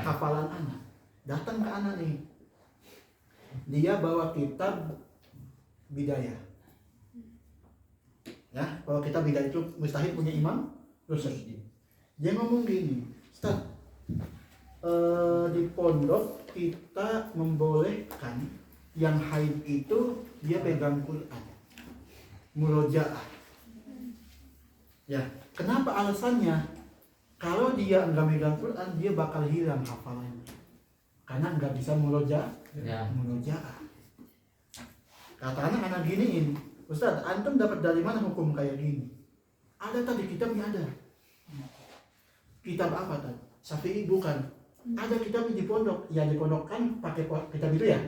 hafalan anak. Datang ke anak nih. Dia bawa kitab bidayah. Ya, kalau kita bidayah itu mustahil punya imam Rusdi. Dia ngomong gini, Ustaz, di pondok kita membolehkan yang haid itu dia pegang Quran, murojaah. Ya, kenapa alasannya? Kalau dia enggak megang Quran, dia bakal hilang hafalannya. karena nggak bisa murojaah. Ya. Kata anak giniin, Ustaz, antum dapat dari mana hukum kayak gini? Ada tadi kitabnya ada. Kitab apa tadi? Syafi'i bukan. Ada kitabnya di pondok. Ya di pondok kan pakai kitab itu ya.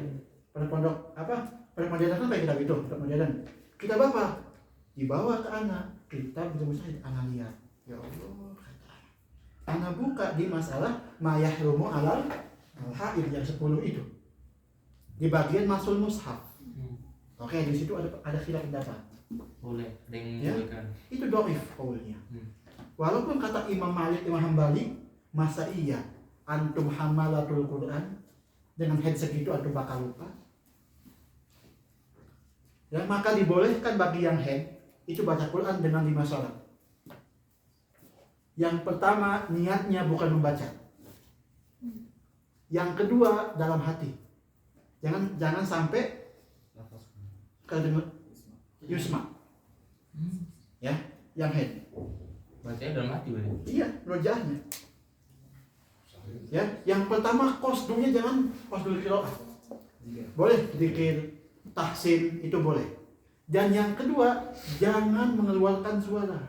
Pondok apa? Pondok modern kan pakai kitab itu. Pondok modern. Kitab apa? Dibawa ke anak. Kitab itu Mujahid. Anak lihat. Ya Allah, kata anak. Anak buka di masalah mayahrumu alal haid yang 10 itu. Di bagian masul mushaf. Oke, di situ ada khilaf pendapat. Boleh, ada yang Ya. membolehkan. Itu dhaif qaulnya. Walaupun kata Imam Malik, Imam Hambali, masa iya antum hamalatul Quran dengan head segitu antum bakal lupa? Ya, maka dibolehkan bagi yang head itu baca Quran dengan 5 syarat. Yang pertama, niatnya bukan membaca. Yang kedua, dalam hati. Jangan sampai kedengar yusma. Ya, yang head. Bacanya dalam hati boleh. Iya, rojahnya. Ya, yang pertama kosdumnya jangan kosdul qiraah. Boleh zikir tahsin itu boleh. Dan yang kedua, jangan mengeluarkan suara.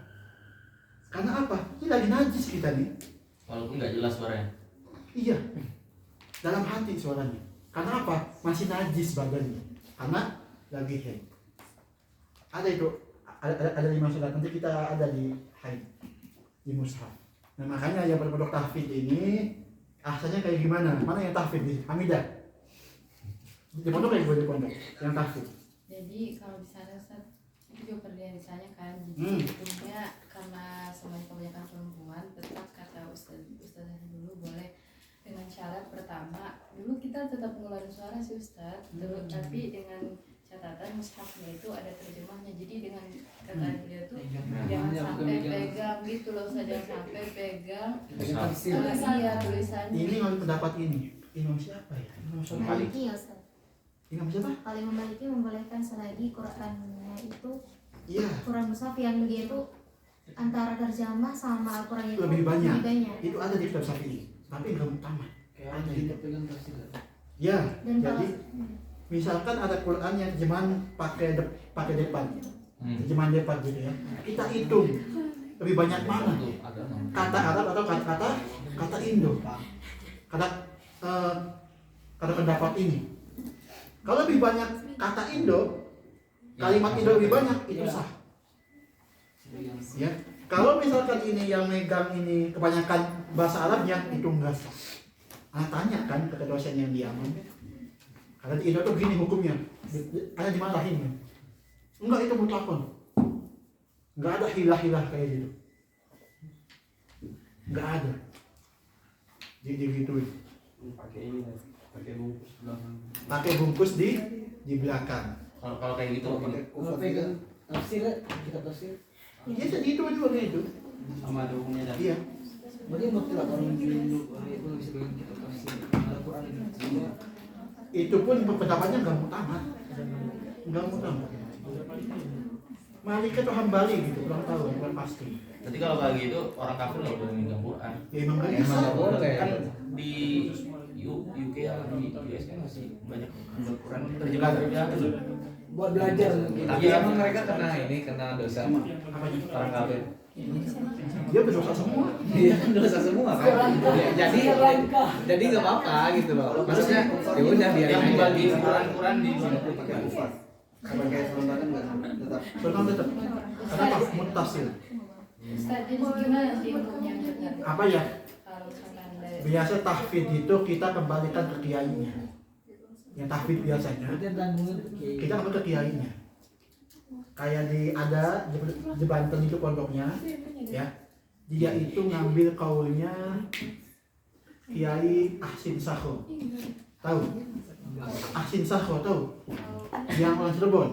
Karena apa? Ini lagi najis kita nih. Walaupun nggak jelas suaranya. Iya. Dalam hati suaranya. Karena apa? Masih najis badannya. Karena lagi haid. Ada itu, ada 5 syarat. Nanti kita ada di haid, di mushaf. Nah makanya yang berpondok tahfidz ini asalnya kayak gimana? Mana yang tahfidz di Hamidah? Di pondok kayak gimana di pondok? Yang tahfidz. Jadi kalau di sana Ustaz, itu juga pernah ditanyakan. Jadi Hmm. sebetulnya karena semuanya kebanyakan perempuan, tetap kata Ustazah dulu boleh dengan syarat pertama, dulu kita tetap mengeluarkan suara sih Ustaz, tapi dengan catatan mushafnya itu ada terjemahnya. Jadi dengan kata beliau tuh jangan sampai pegang gitu loh Ustaz, jangan sampai pegang iya tulisannya. Ini menurut pendapat ini. Imam siapa ya? Imam Syafi'i. Maliki ya Ustaz. Imam siapa? Kalau Imam Maliki membolehkan selagi Qurannya itu Iya. Quran mushaf yang dia itu antara terjemah sama Al-Quran itu Lebih banyak. lebih banyak. Itu ada di kitab Syafi'i. Tapi enggak utama. Ada di pegang tafsir. Ya, Dan kalau jadi misalkan ada Quran yang terjemahan pakai depan, terjemahan depan gitu ya. Kita hitung lebih banyak mana kata Arab atau kata Indo, kata pendapat ini. Kalau lebih banyak kata Indo, kalimat Indo lebih banyak itu sah. Ya, kalau misalkan ini yang megang ini kebanyakan bahasa Arabnya itu enggak sah. Tanya kan ke dosen yang di Yaman. Karena di Indo tuh gini hukumnya, ada dimarahin. Enggak, itu mutlakon. Enggak ada hilah-hilah kayak gitu. Enggak ada. Digituin. Pakai bungkus di belakang. Kalau kayak gitu Kalau pegang tafsir, kita tafsir. Ya segitu juga itu. Sama ada hukumnya tadi. Iya. Berarti mutlak orang bisa pegang kita tafsir Al-Quran ini. Itu pun pendapatnya enggak mutamat. Enggak mutamat. Malik itu Hambali gitu, kurang tahu, bukan pasti. Berarti kalau kayak gitu orang kafir nggak boleh megang Quran. Ya emang enggak bisa. Emang nggak boleh. Kan di UK atau di US kan masih banyak membuat Quran terjemah Buat belajar mungkin. Tapi Iya. emang mereka kena dosa Apa itu? orang kafir. Dia berdosa semua. Iya kan dosa semua kan. Ya, jadi nggak apa-apa gitu loh. Maksudnya ya udah biarin yang aja. membagi Quran di sini. pakai ufat. Pakai selentangan nggak tetap. Soalnya tetap karena apa? Mutasil. Ustaz, jadi gimana sih hukumnya benar? Apa ya? Kalau misalkan ada Biasa tahfidz itu kita kembalikan ke kiainya. Yang tahfidz biasanya Berarti tanggungan kita kembali ke kiainya. Kayak di Banten itu pondoknya, ya. Dia itu ngambil kaulnya Kiai Ahsin Sakho. Tahu? Ahsin Sakho tahu? Yang orang Cirebon.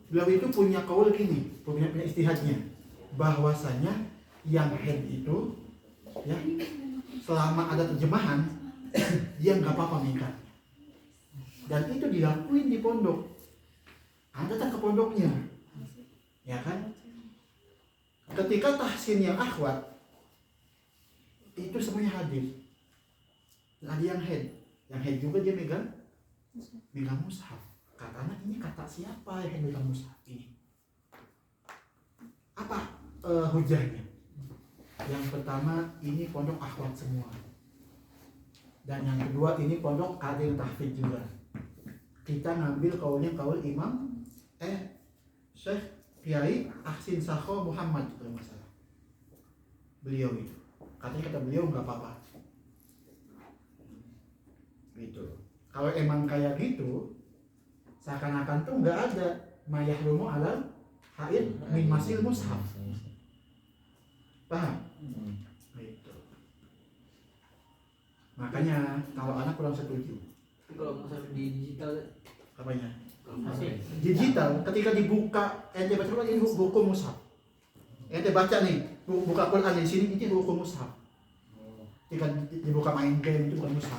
Beliau itu punya kaul gini, punya istihadnya, bahwasanya yang head itu, ya, selama ada terjemahan, dia nggak apa-apa megang. Dan itu dilakuin di pondok. Anda datang ke pondoknya, ya kan? Ketika tahsin yang akhwat, itu semuanya hadir. Ada yang head juga dia megang mushaf. Katanya ini kata siapa yang megang mushaf ini? Apa hujahnya? Yang pertama ini pondok akhwat semua. Dan yang kedua ini pondok adil tahfidz juga. Kita ngambil kaulnya kaul Imam Syekh Kiai Ahsin Sakho Muhammad kalau nggak salah. Beliau itu katanya kata beliau nggak apa-apa. Gitu. Kalau emang kayak gitu, seakan-akan tuh nggak ada mayahrumu alal haid min masil mushaf. Paham? Gitu. Makanya kalau anak kurang setuju. Kalau mushaf di digital Apanya? Masih. Digital ketika dibuka ente baca ini buku mushaf. Ente baca nih buka Quran di sini itu buku mushaf. Ketika dibuka main game itu bukan mushaf.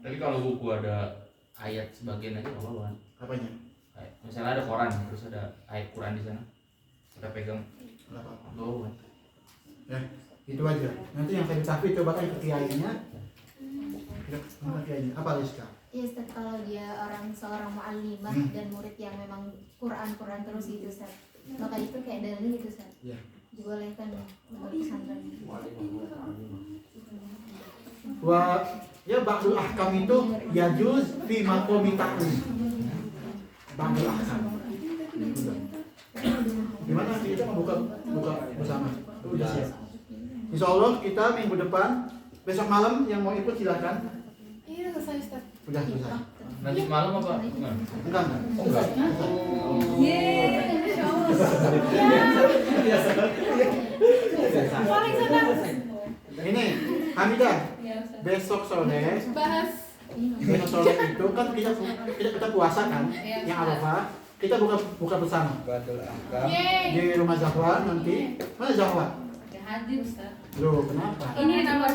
Tapi kalau buku ada ayat sebagian aja nggak apa-apa. Apanya? Kayak misalnya ada koran terus ada ayat Quran di sana, kita pegang Nggak apa-apa. nggak apa-apa. Ya, itu aja. Nanti yang saya tapi coba tanya ke kiainya. Mana kiainya? Apa Rizka? Ya Ustaz, kalau dia seorang mu'allimah dan murid yang memang Quran terus gitu Ustaz, maka itu kayak dalil gitu Ustaz. Iya. Dibolehkan untuk pesantren. Ya ba'dul ahkam itu yajuz fi maqami ta'lim. Ba'dul ahkam. Gimana kita mau buka bersama? Udah siap. Insya Allah kita minggu depan, besok malam yang mau ikut silakan. Iya, selesai Ustaz. Udah selesai. Nanti malam apa? Enggak. Enggak. Oh enggak. Yeay, Masya Allah. Paling senang. Ini Hamidah, Ya, Ustaz. besok sore Bahas. itu kan kita puasa kan, yang Arafah kita buka bersama Yeay. di rumah Zahwa nanti. Mana Zahwa? Ya hadir Ustaz. Loh kenapa? Ini nama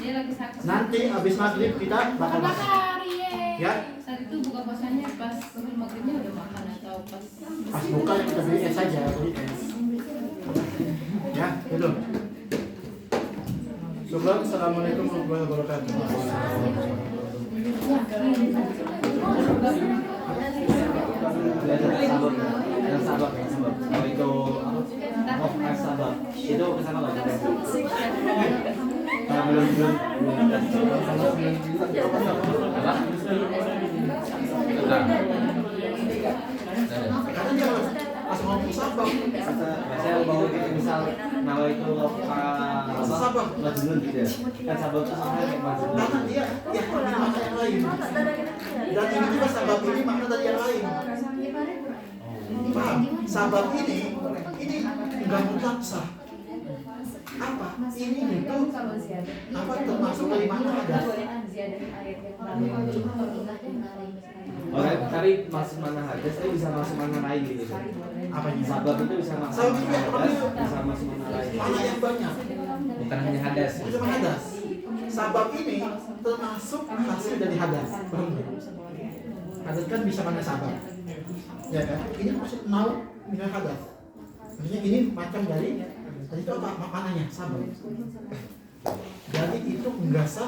dia lagi sakit. Nanti habis maghrib kita bakal makan. Bakar, yeay. Ya, Saat itu buka puasanya pas sebelum maghribnya udah makan atau pas pas buka kita beli es saja, beli es. Ya, itu. Syukran, assalamualaikum warahmatullahi wabarakatuh. yang sabab kalau itu apa sabab itu kesana nggak belum Karena dia pas ngomong sabab, saya bawa gitu misal kalau itu sabab. mazlum gitu ya kan sabab itu sebenarnya kayak mazlum Karena dia makna yang lain. Dan ini juga sabab ini makna dari yang lain. Paham? Sabab ini enggak mutlak sah. Apa? Ini itu apa termasuk dari makna ada. tapi masuk mana hadis tapi bisa masuk mana lain gitu Apanya? sabab itu bisa masuk Sabab mana itu hadas bisa masuk mana lain Makna yang banyak. bukan hanya hadas Itu hadas. Sabab ini termasuk hasil dari hadas. Paham nggak? Hadas kan bisa mana sabab. Ya kan? Ini maksud mau minum hadas. Maksudnya ini macam dari itu apa maknanya sabab. Jadi itu enggak sah